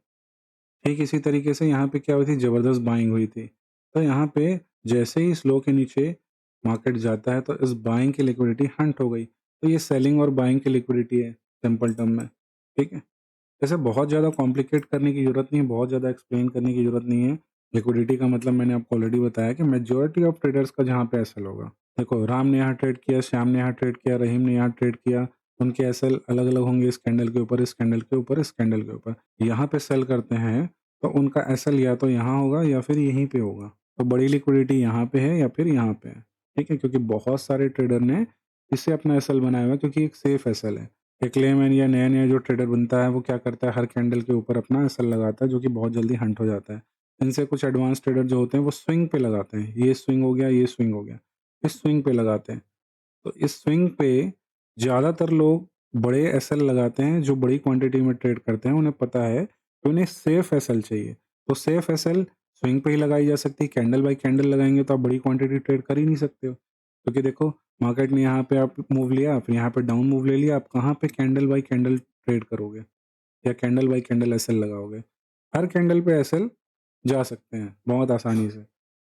ठीक इसी तरीके से यहाँ पे क्या हुई थी? ज़बरदस्त बाइंग हुई थी। तो यहाँ पे जैसे ही इस लो के नीचे मार्केट जाता है, तो इस बाइंग की लिक्विडिटी हंट हो गई। तो ये सेलिंग और बाइंग की लिक्विडिटी है, सिंपल टर्म में, ठीक है? वैसे बहुत ज़्यादा कॉम्प्लिकेट करने की ज़रूरत नहीं है, बहुत ज़्यादा एक्सप्लेन करने की ज़रूरत नहीं है। लिक्विडिटी का मतलब मैंने आपको ऑलरेडी बताया कि मेजॉरिटी ऑफ ट्रेडर्स का जहाँ पे एसएल होगा। देखो, राम ने यहाँ ट्रेड किया, श्याम ने यहाँ ट्रेड किया, रहीम ने यहाँ ट्रेड किया, उनके एसएल अलग-अलग होंगे, इस कैंडल के ऊपर, इस कैंडल के ऊपर, इस कैंडल के ऊपर। यहाँ पे सेल करते हैं, तो उनका एसएल या तो यहाँ होगा या फिर यहीं पे होगा। तो बड़ी लिक्विडिटी यहाँ पे है या फिर यहाँ पे है, ठीक है? क्योंकि बहुत सारे ट्रेडर ने इसे अपना एसएल बनाया हुआ है, क्योंकि एक सेफ एसएल है। एक लेमैन या नया-नया जो ट्रेडर बनता है, वो क्या करता है? हर कैंडल के ऊपर अपना एसएल लगाता है, जो कि बहुत जल्दी हंट हो जाता है। इनसे कुछ एडवांस ट्रेडर जो होते हैं, वो स्विंग पे लगाते हैं। ये स्विंग हो गया, ये स्विंग हो गया। इस स्विंग पे लगाते हैं। तो इस स्विंग पे ज़्यादातर लोग बड़े एसएल लगाते हैं, जो बड़ी क्वांटिटी में ट्रेड करते हैं। उन्हें पता है कि उन्हें सेफ एसएल चाहिए। तो सेफ एसएल स्विंग पे ही लगाई जा सकती है। कैंडल बाय कैंडल लगाएँगे तो आप बड़ी क्वांटिटी ट्रेड कर ही नहीं सकते हो। क्योंकि देखो, मार्केट ने यहाँ पे आप मूव लिया, फिर यहाँ पे डाउन मूव ले लिया, आप कहाँ पे कैंडल बाय कैंडल ट्रेड करोगे या कैंडल बाय कैंडल एसएल लगाओगे? हर कैंडल पे एसएल जा सकते हैं बहुत आसानी से।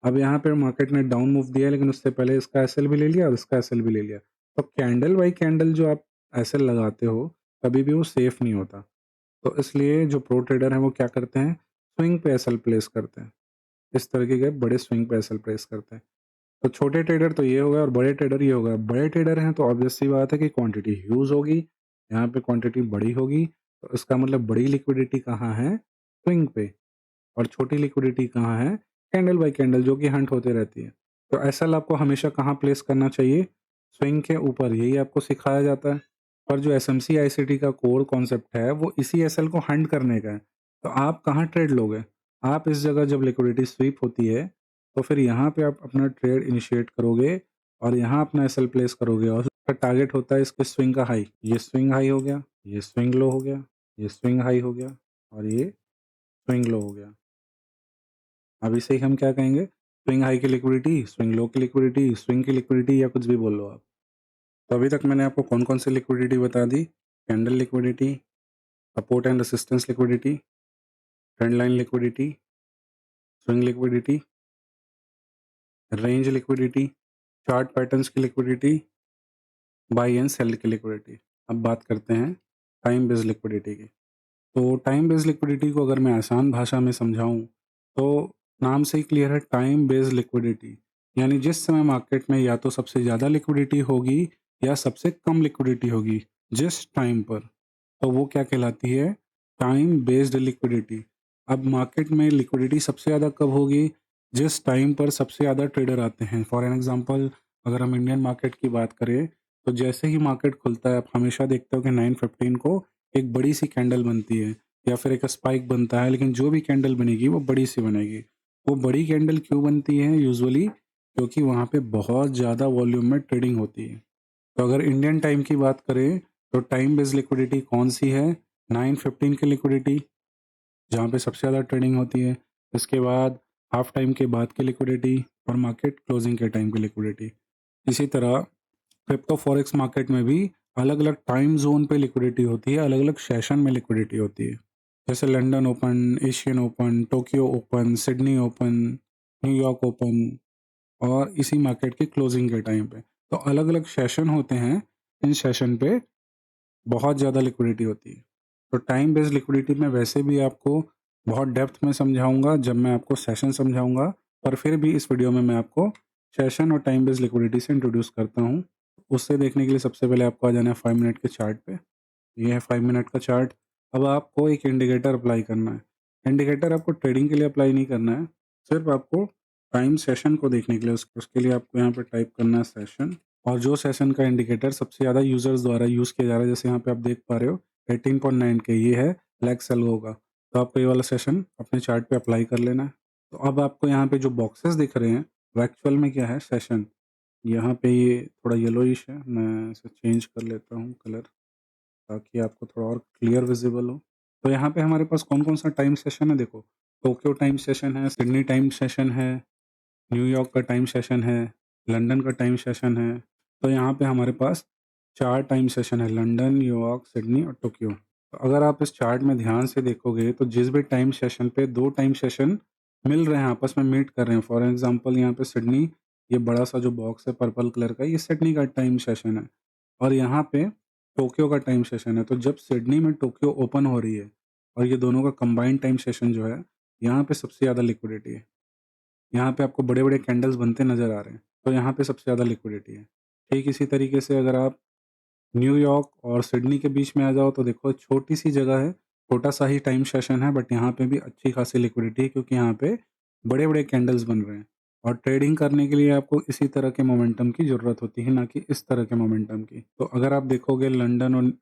अब यहाँ पे मार्केट ने डाउन मूव दिया है, लेकिन उससे पहले इसका एसएल भी ले लिया और इसका एसएल भी ले लिया। तो कैंडल बाय कैंडल जो आप एसएल लगाते हो, कभी भी वो सेफ नहीं होता। तो इसलिए जो प्रो ट्रेडर हैं वो क्या करते हैं? स्विंग पे एसएल प्लेस करते हैं। इस तरीके के बड़े स्विंग पे एसएल प्लेस करते हैं। तो छोटे ट्रेडर तो ये हो गया और बड़े ट्रेडर ये हो गया। बड़े ट्रेडर हैं तो ऑब्वियस सी बात है कि क्वांटिटी ह्यूज होगी, यहाँ पे क्वांटिटी बड़ी होगी, तो इसका मतलब बड़ी लिक्विडिटी कहाँ है? स्विंग पे। और छोटी लिक्विडिटी कहाँ है? कैंडल बाय कैंडल, जो कि हंट होते रहती है। तो एसएल आपको हमेशा कहाँ प्लेस करना चाहिए? स्विंग के ऊपर, यही आपको सिखाया जाता है। पर जो एसएमसी आईसीटी का कोर कॉन्सेप्ट है, वो इसी एसएल को हंट करने का है। तो आप कहाँ ट्रेड लोगे? आप इस जगह जब लिक्विडिटी स्वीप होती है, तो फिर यहाँ पे आप अपना ट्रेड इनिशिएट करोगे और यहाँ अपना एसएल प्लेस करोगे और उसका टारगेट होता है इसके स्विंग का हाई। ये स्विंग हाई हो गया, ये स्विंग लो हो गया, ये स्विंग हाई हो गया और ये स्विंग लो हो गया। अब इसे ही हम क्या कहेंगे? स्विंग हाई की लिक्विडिटी, स्विंग लो की लिक्विडिटी, स्विंग की लिक्विडिटी या कुछ भी बोल लो आप। तो अभी तक मैंने आपको कौन-कौन सी लिक्विडिटी बता दी? Candle liquidity, support and resistance liquidity, trend line liquidity, swing liquidity, range liquidity, chart patterns की लिक्विडिटी, बाय एंड सेल की लिक्विडिटी। अब बात करते हैं टाइम बेस्ड लिक्विडिटी की। तो टाइम बेस्ड लिक्विडिटी को अगर मैं आसान भाषा में समझाऊँ, तो नाम से ही क्लियर है, टाइम बेस्ड लिक्विडिटी। यानी जिस समय मार्केट में या तो सबसे ज़्यादा लिक्विडिटी होगी या सबसे कम लिक्विडिटी होगी, जिस टाइम पर, तो वो क्या कहलाती है? Time based liquidity. अब मार्केट में लिक्विडिटी सबसे ज़्यादा कब होगी? जिस टाइम पर सबसे ज़्यादा ट्रेडर आते हैं। फॉर एन एग्ज़ाम्पल, अगर हम इंडियन मार्केट की बात करें, तो जैसे ही मार्केट खुलता है आप हमेशा देखते हो कि 9:15 को एक बड़ी सी कैंडल बनती है या फिर एक स्पाइक बनता है, लेकिन जो भी कैंडल बनेगी वो बड़ी सी बनेगी। वो बड़ी कैंडल क्यों बनती है यूजुअली? क्योंकि वहाँ पे बहुत ज़्यादा वॉल्यूम में ट्रेडिंग होती है। तो अगर इंडियन टाइम की बात करें तो टाइम बेस्ड लिक्विडिटी कौन सी है? 9:15 की लिक्विडिटी, जहाँ पे सबसे ज़्यादा ट्रेडिंग होती है। इसके बाद हाफ टाइम के बाद की लिक्विडिटी और मार्केट क्लोजिंग के टाइम की लिक्विडिटी। इसी तरह क्रिप्टो फॉरेक्स मार्केट में भी अलग अलग टाइम जोन पे लिक्विडिटी होती है, अलग अलग सेशन में लिक्विडिटी होती है। जैसे London open, Asian open, Tokyo open, Sydney open, New York open और इसी मार्केट की क्लोजिंग के टाइम पे। तो अलग अलग सेशन होते हैं, इन सेशन पे बहुत ज़्यादा लिक्विडिटी होती है। तो टाइम बेस्ड लिक्विडिटी में वैसे भी आपको बहुत डेप्थ में समझाऊंगा जब मैं आपको सेशन समझाऊंगा, पर फिर भी इस वीडियो में मैं आपको सेशन और टाइम बेस्ड लिक्विडिटी से इंट्रोड्यूस करता हूँ। उससे देखने के लिए सबसे पहले आपको आ जाना है 5 मिनट के चार्ट पे। ये है 5 मिनट का चार्ट। अब आपको एक इंडिकेटर अप्लाई करना है। इंडिकेटर आपको ट्रेडिंग के लिए अप्लाई नहीं करना है, सिर्फ आपको टाइम सेशन को देखने के लिए उसके लिए आपको यहाँ पे टाइप करना है सेशन। और जो सेशन का इंडिकेटर सबसे ज़्यादा यूजर्स द्वारा यूज़ किया जा रहा है, जैसे यहाँ पे आप देख पा रहे हो 18.9 के, ये है लेक्स एल्गो का। तो आपको ये वाला सेशन अपने चार्ट पे अप्लाई कर लेना है। तो अब आपको यहाँ पे जो बॉक्सेस दिख रहे हैं वो एक्चुअल में क्या है? सेशन। यहाँ पे ये थोड़ा येलोइश है, मैं इसे चेंज कर लेता हूँ कलर ताकि आपको थोड़ा और क्लियर विजिबल हो। तो यहाँ पे हमारे पास कौन कौन सा टाइम सेशन है देखो। टोक्यो टाइम सेशन है, सिडनी टाइम सेशन है, न्यूयॉर्क का टाइम सेशन है, लंदन का टाइम सेशन है। तो यहाँ पे हमारे पास 4 टाइम सेशन है, लंदन, न्यूयॉर्क, सिडनी और टोक्यो। तो अगर आप इस चार्ट में ध्यान से देखोगे तो जिस भी टाइम सेशन पे 2 टाइम सेशन मिल रहे हैं, आपस में मीट कर रहे हैं। फॉर एग्ज़ाम्पल यहाँ पे सिडनी, ये बड़ा-सा जो बॉक्स है पर्पल कलर का, ये सिडनी का टाइम सेशन है और यहाँ पे टोक्यो का टाइम सेशन है। तो जब सिडनी में टोक्यो ओपन हो रही है और ये दोनों का कंबाइंड टाइम सेशन जो है, यहाँ पे सबसे ज़्यादा लिक्विडिटी है। यहाँ पे आपको बड़े-बड़े कैंडल्स बनते नज़र आ रहे हैं, तो यहाँ पे सबसे ज़्यादा लिक्विडिटी है। ठीक इसी तरीके से अगर आप न्यूयॉर्क और सिडनी के बीच में आ जाओ तो देखो छोटी-सी जगह है, छोटा-सा ही टाइम सेशन है, बट यहाँ पे भी अच्छी खासी लिक्विडिटी है क्योंकि यहाँ पे बड़े-बड़े कैंडल्स बन रहे हैं। और ट्रेडिंग करने के लिए आपको इसी तरह के मोमेंटम की ज़रूरत होती है, ना कि इस तरह के मोमेंटम की। तो अगर आप देखोगे लंदन और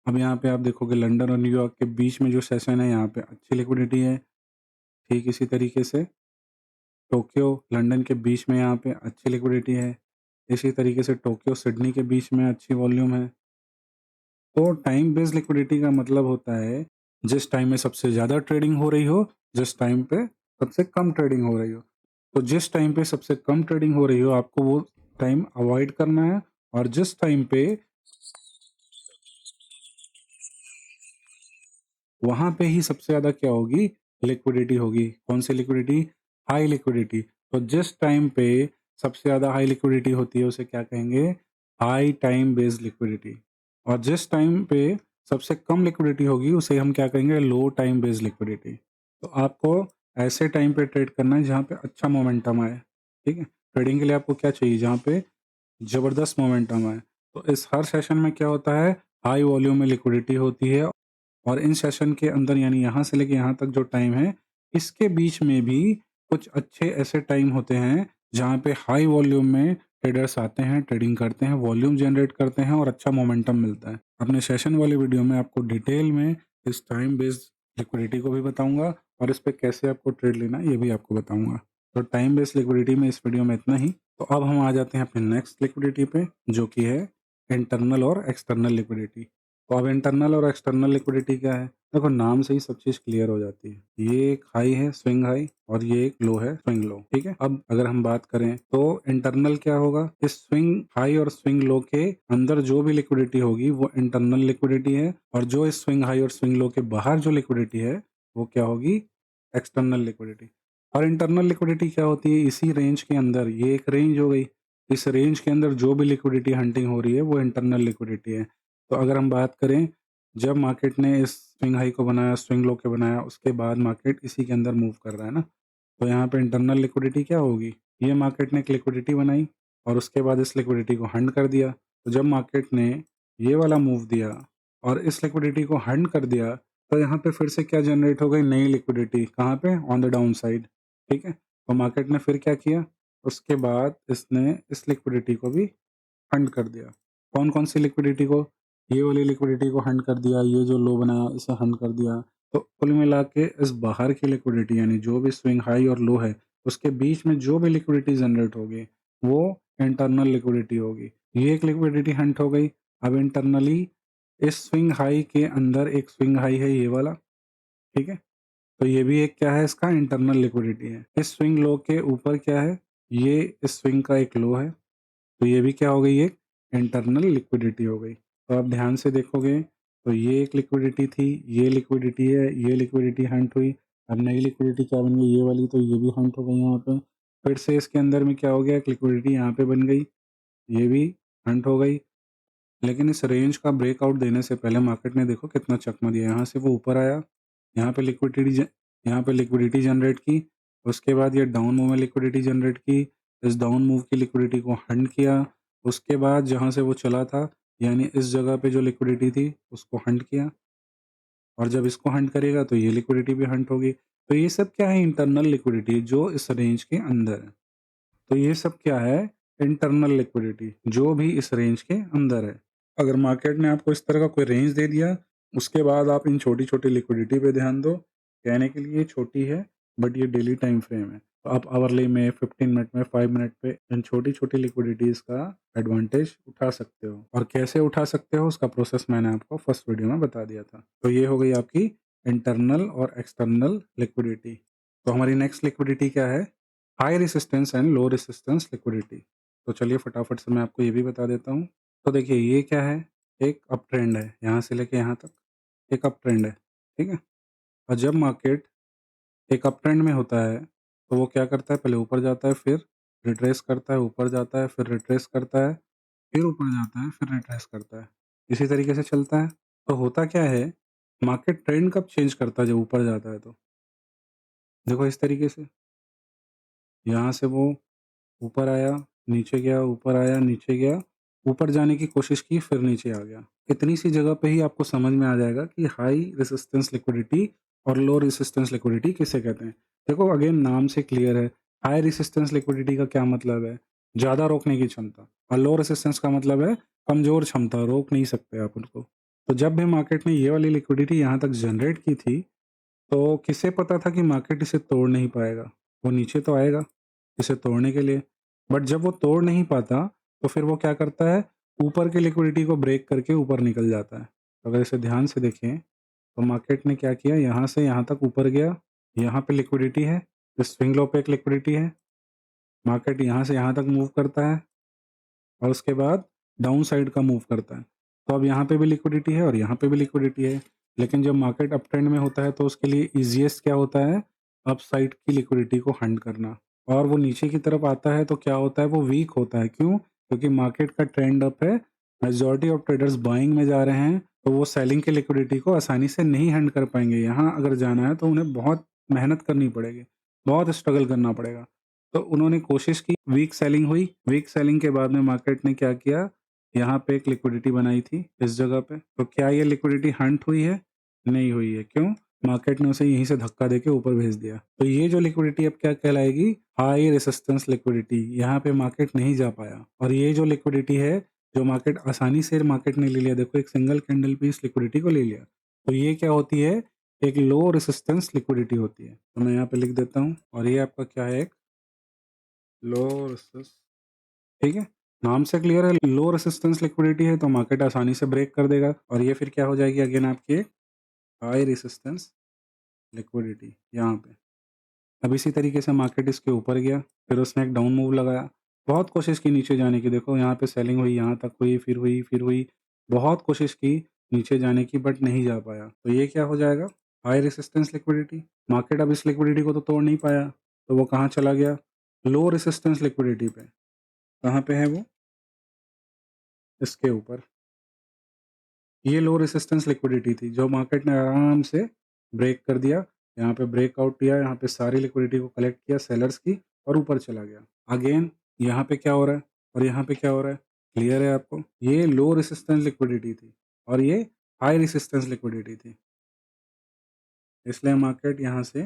अब यहाँ पे आप देखोगे लंदन और न्यूयॉर्क के बीच में जो सेशन है, यहाँ पे अच्छी लिक्विडिटी है। ठीक इसी तरीके से टोक्यो लंदन के बीच में यहाँ पे अच्छी लिक्विडिटी है। इसी तरीके से टोक्यो सिडनी के बीच में अच्छी वॉल्यूम है। तो टाइम बेस्ड लिक्विडिटी का मतलब होता है जिस टाइम में सबसे ज़्यादा ट्रेडिंग हो रही हो, जिस टाइम पे सबसे कम ट्रेडिंग हो रही हो। तो जिस टाइम पे सबसे कम ट्रेडिंग हो रही हो आपको वो टाइम अवॉइड करना है, और जिस टाइम पे वहाँ पे ही सबसे ज़्यादा क्या होगी? लिक्विडिटी होगी। कौन सी लिक्विडिटी? High liquidity. तो जिस टाइम पे सबसे ज़्यादा हाई लिक्विडिटी होती है उसे क्या कहेंगे? High time based liquidity. और जिस टाइम पे सबसे कम लिक्विडिटी होगी उसे हम क्या कहेंगे? लो टाइम बेस्ड लिक्विडिटी। तो आपको ऐसे टाइम पे ट्रेड करना है जहाँ पे अच्छा मोमेंटम आए, ठीक है? ट्रेडिंग के लिए आपको क्या चाहिए? जहाँ पे ज़बरदस्त मोमेंटम आए। तो इस हर सेशन में क्या होता है? हाई वॉल्यूम में लिक्विडिटी होती है और इन सेशन के अंदर यानी यहाँ से लेके यहाँ तक जो टाइम है, इसके बीच में भी कुछ अच्छे ऐसे टाइम होते हैं जहाँ पे हाई वॉल्यूम में ट्रेडर्स आते हैं, ट्रेडिंग करते हैं, वॉल्यूम जनरेट करते हैं और अच्छा मोमेंटम मिलता है। अपने सेशन वाले वीडियो में आपको डिटेल में इस टाइम बेस्ड लिक्विडिटी को भी बताऊंगा और इस पे कैसे आपको ट्रेड लेना है ये भी आपको बताऊंगा। तो टाइम बेस्ड लिक्विडिटी में इस वीडियो में इतना ही। तो अब हम आ जाते हैं अपने नेक्स्ट लिक्विडिटी पे, जो कि है इंटरनल और एक्सटर्नल लिक्विडिटी। तो अब इंटरनल और एक्सटर्नल लिक्विडिटी क्या है? देखो नाम से ही सब चीज़ क्लियर हो जाती है। ये एक हाई है, स्विंग हाई, और ये एक लो है, स्विंग लो, ठीक है? अब अगर हम बात करें तो इंटरनल क्या होगा? इस स्विंग हाई और स्विंग लो के अंदर जो भी लिक्विडिटी होगी वो इंटरनल लिक्विडिटी है, और जो इस स्विंग हाई और स्विंग लो के बाहर जो लिक्विडिटी है वो क्या होगी? External liquidity. और इंटरनल लिक्विडिटी क्या होती है? इसी रेंज के अंदर, ये एक रेंज हो गई, इस रेंज के अंदर जो भी लिक्विडिटी हंटिंग हो रही है वो इंटरनल लिक्विडिटी है। तो अगर हम बात करें जब मार्केट ने इस स्विंग हाई को बनाया, स्विंग लो को बनाया, उसके बाद मार्केट इसी के अंदर मूव कर रहा है ना, तो यहाँ पे इंटरनल लिक्विडिटी क्या होगी? ये मार्केट ने एक लिक्विडिटी बनाई और उसके बाद इस लिक्विडिटी को हंड कर दिया। तो जब मार्केट ने ये वाला मूव दिया और इस लिक्विडिटी को हंड कर दिया, तो यहाँ पे फिर से क्या जनरेट हो गई? नई लिक्विडिटी। कहाँ पे? ऑन द डाउन साइड, ठीक है? तो मार्केट ने फिर क्या किया? उसके बाद इसने इस लिक्विडिटी को भी फंड कर दिया। कौन कौन सी लिक्विडिटी को, ये वाली लिक्विडिटी को हंट कर दिया, ये जो लो बनाया इसे हंट कर दिया। तो कुल मिला के इस बाहर की लिक्विडिटी यानी जो भी स्विंग हाई और लो है उसके बीच में जो भी लिक्विडिटी जनरेट होगी वो इंटरनल लिक्विडिटी होगी। ये एक लिक्विडिटी हंट हो गई। अब इंटरनली इस स्विंग हाई के अंदर एक स्विंग हाई है ये वाला, ठीक है, तो ये भी एक क्या है, इसका इंटरनल लिक्विडिटी है। इस स्विंग लो के ऊपर क्या है, ये इस स्विंग का एक लो है, तो ये भी क्या हो गई, एक इंटरनल लिक्विडिटी हो गई। तो आप ध्यान से देखोगे तो ये एक लिक्विडिटी थी, ये लिक्विडिटी है, ये लिक्विडिटी हंट हुई। अब नई लिक्विडिटी क्या बन गई, ये वाली, तो ये भी हंट हो गई यहाँ पे। फिर से इसके अंदर में क्या हो गया, एक लिक्विडिटी यहाँ पे बन गई, ये भी हंट हो गई। लेकिन इस रेंज का ब्रेकआउट देने से पहले मार्केट ने देखो कितना चकमा दिया, यहाँ से वो ऊपर आया, यहाँ पे लिक्विडिटी जनरेट की, उसके बाद ये डाउन मूव में लिक्विडिटी जनरेट की, इस डाउन मूव की लिक्विडिटी को हंट किया, उसके बाद जहाँ से वो चला था यानी इस जगह पे जो लिक्विडिटी थी उसको हंट किया, और जब इसको हंट करेगा तो ये लिक्विडिटी भी हंट होगी। तो ये सब क्या है, इंटरनल लिक्विडिटी जो इस रेंज के अंदर है। तो ये सब क्या है, इंटरनल लिक्विडिटी जो भी इस रेंज के अंदर है। अगर मार्केट ने आपको इस तरह का कोई रेंज दे दिया, उसके बाद आप इन छोटी-छोटी लिक्विडिटी पे ध्यान दो। कहने के लिए छोटी है, बट ये डेली टाइम फ्रेम है। तो आप आवरली में, 15 मिनट में, 5 मिनट पे इन छोटी-छोटी लिक्विडिटीज़ का एडवांटेज उठा सकते हो। और कैसे उठा सकते हो उसका प्रोसेस मैंने आपको फर्स्ट वीडियो में बता दिया था। तो ये हो गई आपकी इंटरनल और एक्सटर्नल लिक्विडिटी। तो हमारी नेक्स्ट लिक्विडिटी क्या है, high resistance and low resistance liquidity. तो चलिए फटाफट से मैं आपको ये भी बता देता हूँ। तो देखिए ये क्या है, एक अप ट्रेंड है, यहाँ से लेके यहाँ तक एक अप ट्रेंड है, ठीक है। और जब मार्केट एक अप ट्रेंड में होता है तो वो क्या करता है, पहले ऊपर जाता है, फिर रिट्रेस करता है, ऊपर जाता है, फिर रिट्रेस करता है, फिर ऊपर जाता है, फिर रिट्रेस करता है, इसी तरीके से चलता है। तो होता क्या है, मार्केट ट्रेंड कब चेंज करता है, जब ऊपर जाता है। तो देखो इस तरीके से, यहाँ से वो ऊपर आया, नीचे गया, ऊपर आया, नीचे गया, ऊपर जाने की कोशिश की, फिर नीचे आ गया। इतनी सी जगह पे ही आपको समझ में आ जाएगा कि हाई रेजिस्टेंस लिक्विडिटी और लो रेजिस्टेंस लिक्विडिटी किसे कहते हैं। देखो अगेन नाम से क्लियर है, हाई रेजिस्टेंस लिक्विडिटी का क्या मतलब है, ज़्यादा रोकने की क्षमता, और लो रेजिस्टेंस का मतलब है कमज़ोर क्षमता, रोक नहीं सकते आप उनको। तो जब भी मार्केट ने ये वाली लिक्विडिटी यहाँ तक जनरेट की थी, तो किसे पता था कि मार्केट इसे तोड़ नहीं पाएगा, वो नीचे तो आएगा इसे तोड़ने के लिए, बट जब वो तोड़ नहीं पाता तो फिर वो क्या करता है, ऊपर की लिक्विडिटी को ब्रेक करके ऊपर निकल जाता है। तो अगर इसे ध्यान से देखें तो मार्केट ने क्या किया, यहाँ से यहाँ तक ऊपर गया, यहाँ पे लिक्विडिटी है, इस स्विंग लो पे एक लिक्विडिटी है, मार्केट यहाँ से यहाँ तक मूव करता है और उसके बाद डाउन साइड का मूव करता है। तो अब यहाँ पे भी लिक्विडिटी है और यहाँ पे भी लिक्विडिटी है। लेकिन जब मार्केट अप ट्रेंड में होता है तो उसके लिए ईज़ीएस्ट क्या होता है, अप साइड की लिक्विडिटी को हंट करना। और वो नीचे की तरफ आता है तो क्या होता है, वो वीक होता है। क्यों? क्योंकि मार्केट का ट्रेंड अप है, मेजॉरिटी ऑफ ट्रेडर्स बाइंग में जा रहे हैं, तो वो सेलिंग की लिक्विडिटी को आसानी से नहीं हंट कर पाएँगे। यहाँ अगर जाना है तो उन्हें बहुत मेहनत करनी पड़ेगी, बहुत स्ट्रगल करना पड़ेगा। तो उन्होंने कोशिश की, वीक सेलिंग हुई, वीक सेलिंग के बाद में मार्केट ने क्या किया, यहाँ पे एक लिक्विडिटी बनाई थी इस जगह पे। तो क्या ये लिक्विडिटी हंट हुई है? नहीं हुई है। क्यों? मार्केट ने उसे यहीं से धक्का देके ऊपर भेज दिया। तो ये जो लिक्विडिटी अब क्या कहलाएगी, हाई रेजिस्टेंस लिक्विडिटी। यहाँ पे मार्केट नहीं जा पाया, और ये जो लिक्विडिटी है, जो मार्केट आसानी से मार्केट ने ले लिया, देखो एक सिंगल कैंडल पे इस लिक्विडिटी को ले लिया, तो ये क्या होती है, एक लो रेजिस्टेंस लिक्विडिटी होती है। तो मैं यहाँ पे लिख देता हूँ, और ये आपका क्या है, एक लो रेसिस, ठीक है। नाम से क्लियर है, लो रेसिस्टेंस लिक्विडिटी है तो मार्केट आसानी से ब्रेक कर देगा, और ये फिर क्या हो जाएगी, अगेन आपकी एक हाई रेसिस्टेंस लिक्विडिटी यहाँ पे। अब इसी तरीके से मार्केट इसके ऊपर गया, फिर उसने एक डाउन मूव लगाया, बहुत कोशिश की नीचे जाने की, देखो यहाँ पे सेलिंग हुई, यहाँ तक हुई, फिर हुई, फिर हुई, बहुत कोशिश की नीचे जाने की, बट नहीं जा पाया। तो ये क्या हो जाएगा, हाई रेसिस्टेंस लिक्विडिटी। मार्केट अब इस लिक्विडिटी को तो तोड़ नहीं पाया, तो वो कहाँ चला गया, लो रेसिस्टेंस लिक्विडिटी पे। कहाँ पे है वो, इसके ऊपर। ये लो रेजिस्टेंस लिक्विडिटी थी जो मार्केट ने आराम से ब्रेक कर दिया, यहाँ पे ब्रेकआउट किया, यहाँ पे सारी लिक्विडिटी को कलेक्ट किया सेलर्स की, और ऊपर चला गया। अगेन यहाँ पे क्या हो रहा है और यहाँ पे क्या हो रहा है, क्लियर है आपको, ये लो रेजिस्टेंस लिक्विडिटी थी और ये हाई रेजिस्टेंस लिक्विडिटी थी, इसलिए मार्केट यहाँ से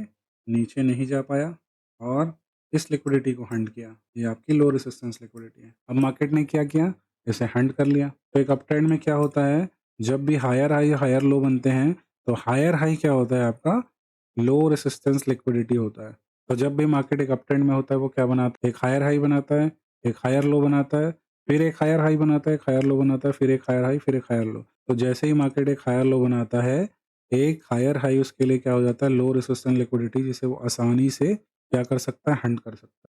नीचे नहीं जा पाया और इस लिक्विडिटी को हंट किया। ये आपकी लो रेजिस्टेंस लिक्विडिटी है। अब मार्केट ने क्या किया, इसे हंट कर लिया। तो एक अप ट्रेंड में क्या होता है, जब भी हायर हाई हायर लो बनते हैं तो हायर हाई क्या होता है आपका, लो रेसिस्टेंस लिक्विडिटी होता है। तो जब भी मार्केट एक अप ट्रेंड में होता है वो क्या बनाता है, एक हायर हाई बनाता है, एक हायर लो बनाता है, फिर एक हायर हाई बनाता है, एक हायर लो बनाता है, फिर एक हायर हाई, फिर एक हायर लो। तो जैसे ही मार्केट एक हायर लो बनाता है, एक हायर हाई उसके लिए क्या हो जाता है, लो रेसिस्टेंस लिक्विडिटी, जिसे वो आसानी से क्या कर सकता है, हंट कर सकता है।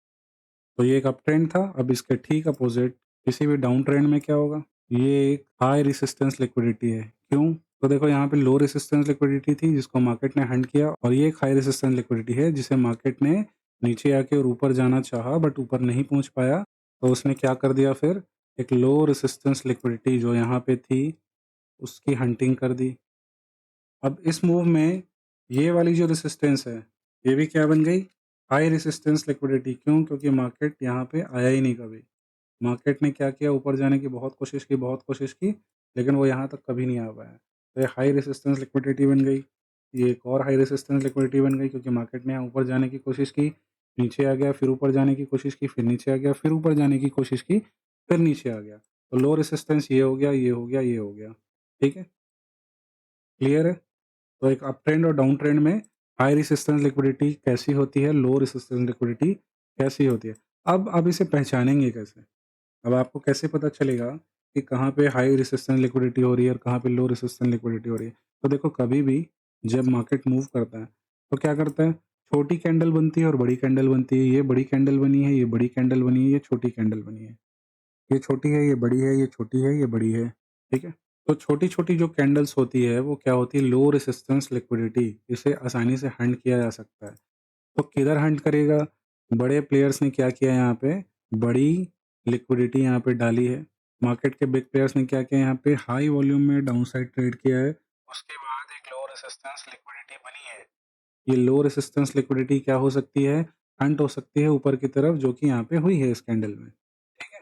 तो ये एक अप ट्रेंड था। अब इसके ठीक अपोजिट किसी भी डाउन ट्रेंड में क्या होगा, ये एक हाई रेसिस्टेंस लिक्विडिटी है। क्यों? तो देखो यहाँ पे लो रेसिस्टेंस लिक्विडिटी थी जिसको मार्केट ने हंट किया, और ये एक हाई रेसिस्टेंस लिक्विडिटी है जिसे मार्केट ने नीचे आके और ऊपर जाना चाहा बट ऊपर नहीं पहुंच पाया। तो उसने क्या कर दिया फिर, एक लो रेसिस्टेंस लिक्विडिटी जो यहाँ पे थी उसकी हंटिंग कर दी। अब इस मूव में ये वाली जो रेसिस्टेंस है ये भी क्या बन गई, हाई रेसिस्टेंस लिक्विडिटी। क्यों? क्योंकि मार्केट यहाँ पे आया ही नहीं कभी। मार्केट ने क्या किया, ऊपर जाने की बहुत कोशिश की, बहुत कोशिश की, लेकिन वो यहाँ तक कभी नहीं आ पाया। तो ये हाई रेसिस्टेंस लिक्विडिटी बन गई। ये एक और हाई रेसिस्टेंस लिक्विडिटी बन गई क्योंकि मार्केट ने यहाँ ऊपर जाने की कोशिश की, नीचे आ गया, फिर ऊपर जाने की कोशिश की, फिर नीचे आ गया, फिर ऊपर जाने की कोशिश की, फिर नीचे आ गया। तो लो रेसिस्टेंस ये हो गया, ये हो गया, ये हो गया। ठीक है, क्लियर है? तो एक अप ट्रेंड और डाउन ट्रेंड में हाई रेसिस्टेंस लिक्विडिटी कैसी होती है, लो रेसिस्टेंस लिक्विडिटी कैसी होती है। अब इसे पहचानेंगे कैसे? अब आपको कैसे पता चलेगा कि कहाँ पे हाई रेसिस्टेंस लिक्विडिटी हो रही है और कहाँ पे लो रेसिस्टेंस लिक्विडिटी हो रही है? तो देखो, कभी भी जब मार्केट मूव करता है तो क्या करता है, छोटी कैंडल बनती है और बड़ी कैंडल बनती है। ये बड़ी कैंडल बनी है, ये बड़ी कैंडल बनी है, ये छोटी कैंडल बनी है। ये छोटी है, ये बड़ी है, ये छोटी है, ये बड़ी है। ठीक है? तो छोटी-छोटी जो कैंडल्स होती है वो क्या होती है, लो रेसिस्टेंस लिक्विडिटी। इसे आसानी से हंट किया जा सकता है। तो किधर हंट करेगा? बड़े प्लेयर्स ने क्या किया यहाँ पे, बड़ी लिक्विडिटी यहाँ पे डाली है। मार्केट के बिग प्लेयर्स ने क्या किया, यहाँ पे हाई वॉल्यूम में डाउन साइड ट्रेड किया है। उसके बाद एक लो रेसिस्टेंस लिक्विडिटी बनी है। ये लो रेसिस्टेंस लिक्विडिटी क्या हो सकती है, हंट हो सकती है ऊपर की तरफ, जो कि यहाँ पे हुई है इस कैंडल में। ठीक है?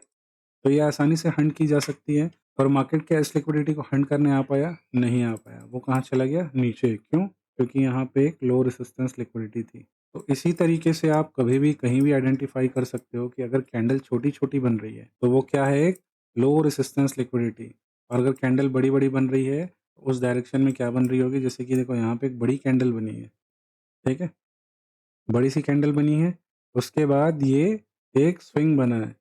तो ये आसानी से हंट की जा सकती है। और मार्केट क्या इस लिक्विडिटी को हंट करने आ पाया? नहीं आ पाया। वो कहाँ चला गया? नीचे। क्यों? क्योंकि यहाँ पे एक लो रेसिस्टेंस लिक्विडिटी थी। तो इसी तरीके से आप कभी भी कहीं भी आइडेंटिफाई कर सकते हो कि अगर कैंडल छोटी-छोटी बन रही है, तो वो क्या है, एक लो रेसिस्टेंस लिक्विडिटी। और अगर कैंडल बड़ी-बड़ी बन रही है, तो उस डायरेक्शन में क्या बन रही होगी, जैसे कि देखो यहाँ पे एक बड़ी कैंडल बनी है, ठीक है? बड़ी सी कैंडल बनी है, उसके बाद ये एक स्विंग बना है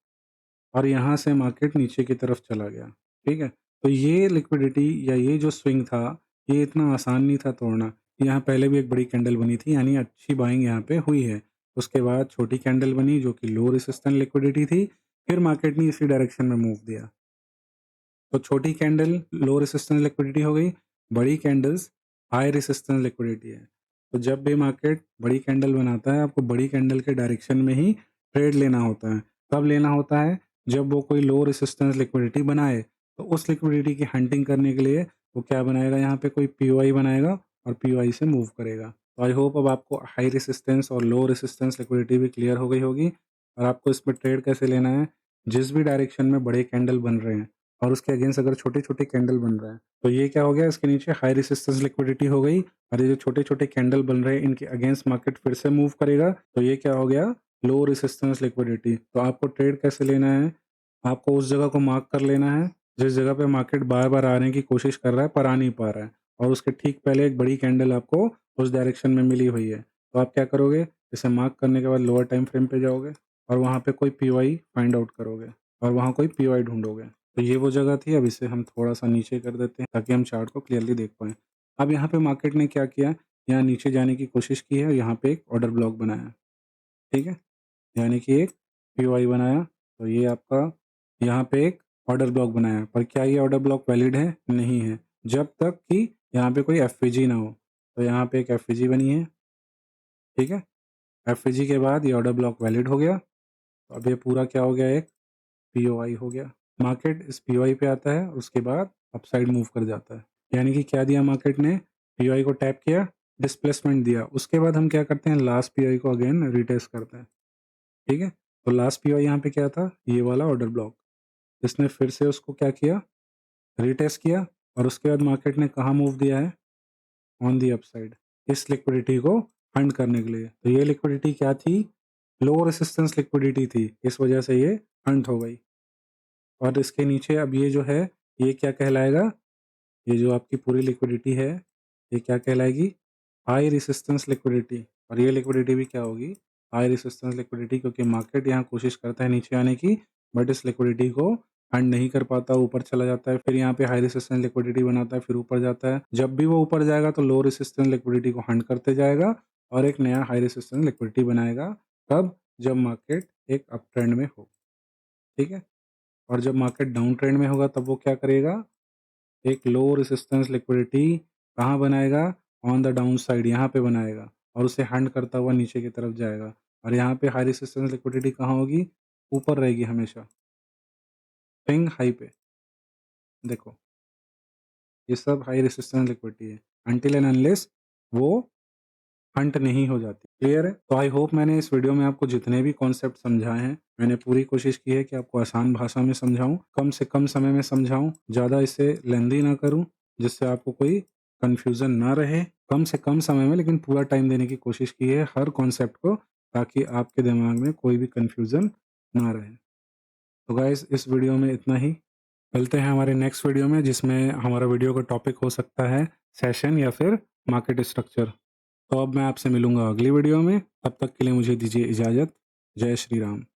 और यहाँ से मार्केट नीचे की तरफ चला गया, ठीक है? तो ये लिक्विडिटी या ये जो स्विंग था, ये इतना आसान नहीं था तोड़ना। यहाँ पहले भी एक बड़ी कैंडल बनी थी, यानी अच्छी बाइंग यहाँ पे हुई है। उसके बाद छोटी कैंडल बनी जो कि लो रेजिस्टेंस लिक्विडिटी थी, फिर मार्केट ने इसी डायरेक्शन में मूव दिया। तो छोटी कैंडल लो रेजिस्टेंस लिक्विडिटी हो गई, बड़ी कैंडल्स हाई रेजिस्टेंस लिक्विडिटी है। तो जब भी मार्केट बड़ी कैंडल बनाता है, आपको बड़ी कैंडल के डायरेक्शन में ही ट्रेड लेना होता है। कब लेना होता है? जब वो कोई लो रेजिस्टेंस लिक्विडिटी बनाए, तो उस लिक्विडिटी की हंटिंग करने के लिए वो क्या बनाएगा, यहाँ पे कोई पीओआई बनाएगा और पीओआई से मूव करेगा। तो आई होप अब आपको हाई रेजिस्टेंस और लो रेजिस्टेंस लिक्विडिटी भी क्लियर हो गई होगी और आपको इसमें ट्रेड कैसे लेना है। जिस भी डायरेक्शन में बड़े कैंडल बन रहे हैं और उसके अगेंस्ट अगर छोटे-छोटे कैंडल बन रहा है, तो ये क्या हो गया, इसके नीचे हाई रेजिस्टेंस लिक्विडिटी हो गई। और ये जो छोटे-छोटे कैंडल बन रहे हैं इनके अगेंस्ट मार्केट फिर से मूव करेगा, तो ये क्या हो गया, लो रेजिस्टेंस लिक्विडिटी। तो आपको ट्रेड कैसे लेना है, आपको उस जगह को मार्क कर लेना है जिस जगह पे मार्केट बार-बार आने की कोशिश कर रहा है पर आ नहीं पा रहा है, और उसके ठीक पहले एक बड़ी कैंडल आपको उस डायरेक्शन में मिली हुई है। तो आप क्या करोगे, इसे मार्क करने के बाद लोअर टाइम फ्रेम पे जाओगे और वहाँ पे कोई पीओआई फाइंड आउट करोगे और वहाँ कोई पीओआई ढूँढोगे। तो ये वो जगह थी। अब इसे हम थोड़ा-सा नीचे कर देते हैं ताकि हम चार्ट को क्लियरली देख पाएँ। अब यहाँ पे मार्केट ने क्या किया, यहाँ नीचे जाने की कोशिश की है और यहाँ पे एक ऑर्डर ब्लॉक बनाया, ठीक है? यानी कि एक पीओआई बनाया, तो ये आपका यहाँ पे एक ऑर्डर ब्लॉक बनाया। पर क्या ये ऑर्डर ब्लॉक वैलिड है? नहीं है, जब तक कि यहाँ पे कोई एफवीजी ना हो। तो यहाँ पे एक एफवीजी बनी है, ठीक है? एफवीजी के बाद ये ऑर्डर ब्लॉक वैलिड हो गया। तो अब ये पूरा क्या हो गया, एक पीओआई हो गया। मार्केट इस पीओआई पे आता है, उसके बाद अपसाइड मूव कर जाता है। यानी कि क्या दिया मार्केट ने, पीओआई को टैप किया, डिस्प्लेसमेंट दिया। उसके बाद हम क्या करते हैं, लास्ट पीओआई को अगेन रिटेस्ट करते हैं, ठीक है? तो लास्ट पीओआई यहाँ पे क्या था, ये वाला ऑर्डर ब्लॉक। इसने फिर से उसको क्या किया, रिटेस्ट किया, और उसके बाद मार्केट ने कहाँ मूव दिया है, ऑन दी अपसाइड, इस लिक्विडिटी को फंड करने के लिए। तो ये लिक्विडिटी क्या थी, लो रेसिस्टेंस लिक्विडिटी थी, इस वजह से ये फंड हो गई। और इसके नीचे अब ये जो है, ये क्या कहलाएगा? ये जो आपकी पूरी लिक्विडिटी है, ये क्या कहलाएगी? High resistance liquidity. और ये लिक्विडिटी भी क्या होगी? हाई रेजिस्टेंस लिक्विडिटी, क्योंकि मार्केट यहाँ कोशिश करता है नीचे आने की, बट इस लिक्विडिटी को हंड नहीं कर पाता, ऊपर चला जाता है, फिर यहाँ पे हाई रेजिस्टेंस लिक्विडिटी बनाता है, फिर ऊपर जाता है। जब भी वो ऊपर जाएगा तो लो रेजिस्टेंस लिक्विडिटी को हंड करते जाएगा और एक नया हाई रेजिस्टेंस लिक्विडिटी बनाएगा। कब? जब मार्केट एक अप ट्रेंड में हो, ठीक है? और जब मार्केट डाउन ट्रेंड में होगा तब वो क्या करेगा? एक लो रेजिस्टेंस लिक्विडिटी कहाँ बनाएगा? ऑन द डाउन साइड, यहाँ पे बनाएगा और उसे हंड करता हुआ नीचे की तरफ जाएगा। और यहाँ पे हाई रेजिस्टेंस लिक्विडिटी कहाँ होगी? ऊपर रहेगी हमेशा, स्विंग हाई पे। देखो, ये सब हाई रेजिस्टेंस लिक्विडिटी है अनटिल एंड अनलेस वो हंट नहीं हो जाती। क्लियर है? तो आई होप मैंने इस वीडियो में आपको जितने भी कॉन्सेप्ट समझाए हैं, मैंने पूरी कोशिश की है कि आपको आसान भाषा में समझाऊँ, कम से कम समय में समझाऊँ, ज़्यादा इसे लेंदी ना करूँ, जिससे आपको कोई कन्फ्यूज़न ना रहे। कम से कम समय में लेकिन पूरा टाइम देने की कोशिश की है हर कॉन्सेप्ट को, ताकि आपके दिमाग में कोई भी कन्फ्यूज़न ना रहे। तो गाइज़, इस वीडियो में इतना ही। मिलते हैं हमारे नेक्स्ट वीडियो में, जिसमें हमारा वीडियो का टॉपिक हो सकता है सेशन या फिर मार्केट स्ट्रक्चर। तो अब मैं आपसे मिलूँगा अगली वीडियो में, तब तक के लिए मुझे दीजिए इजाज़त। जय श्री राम।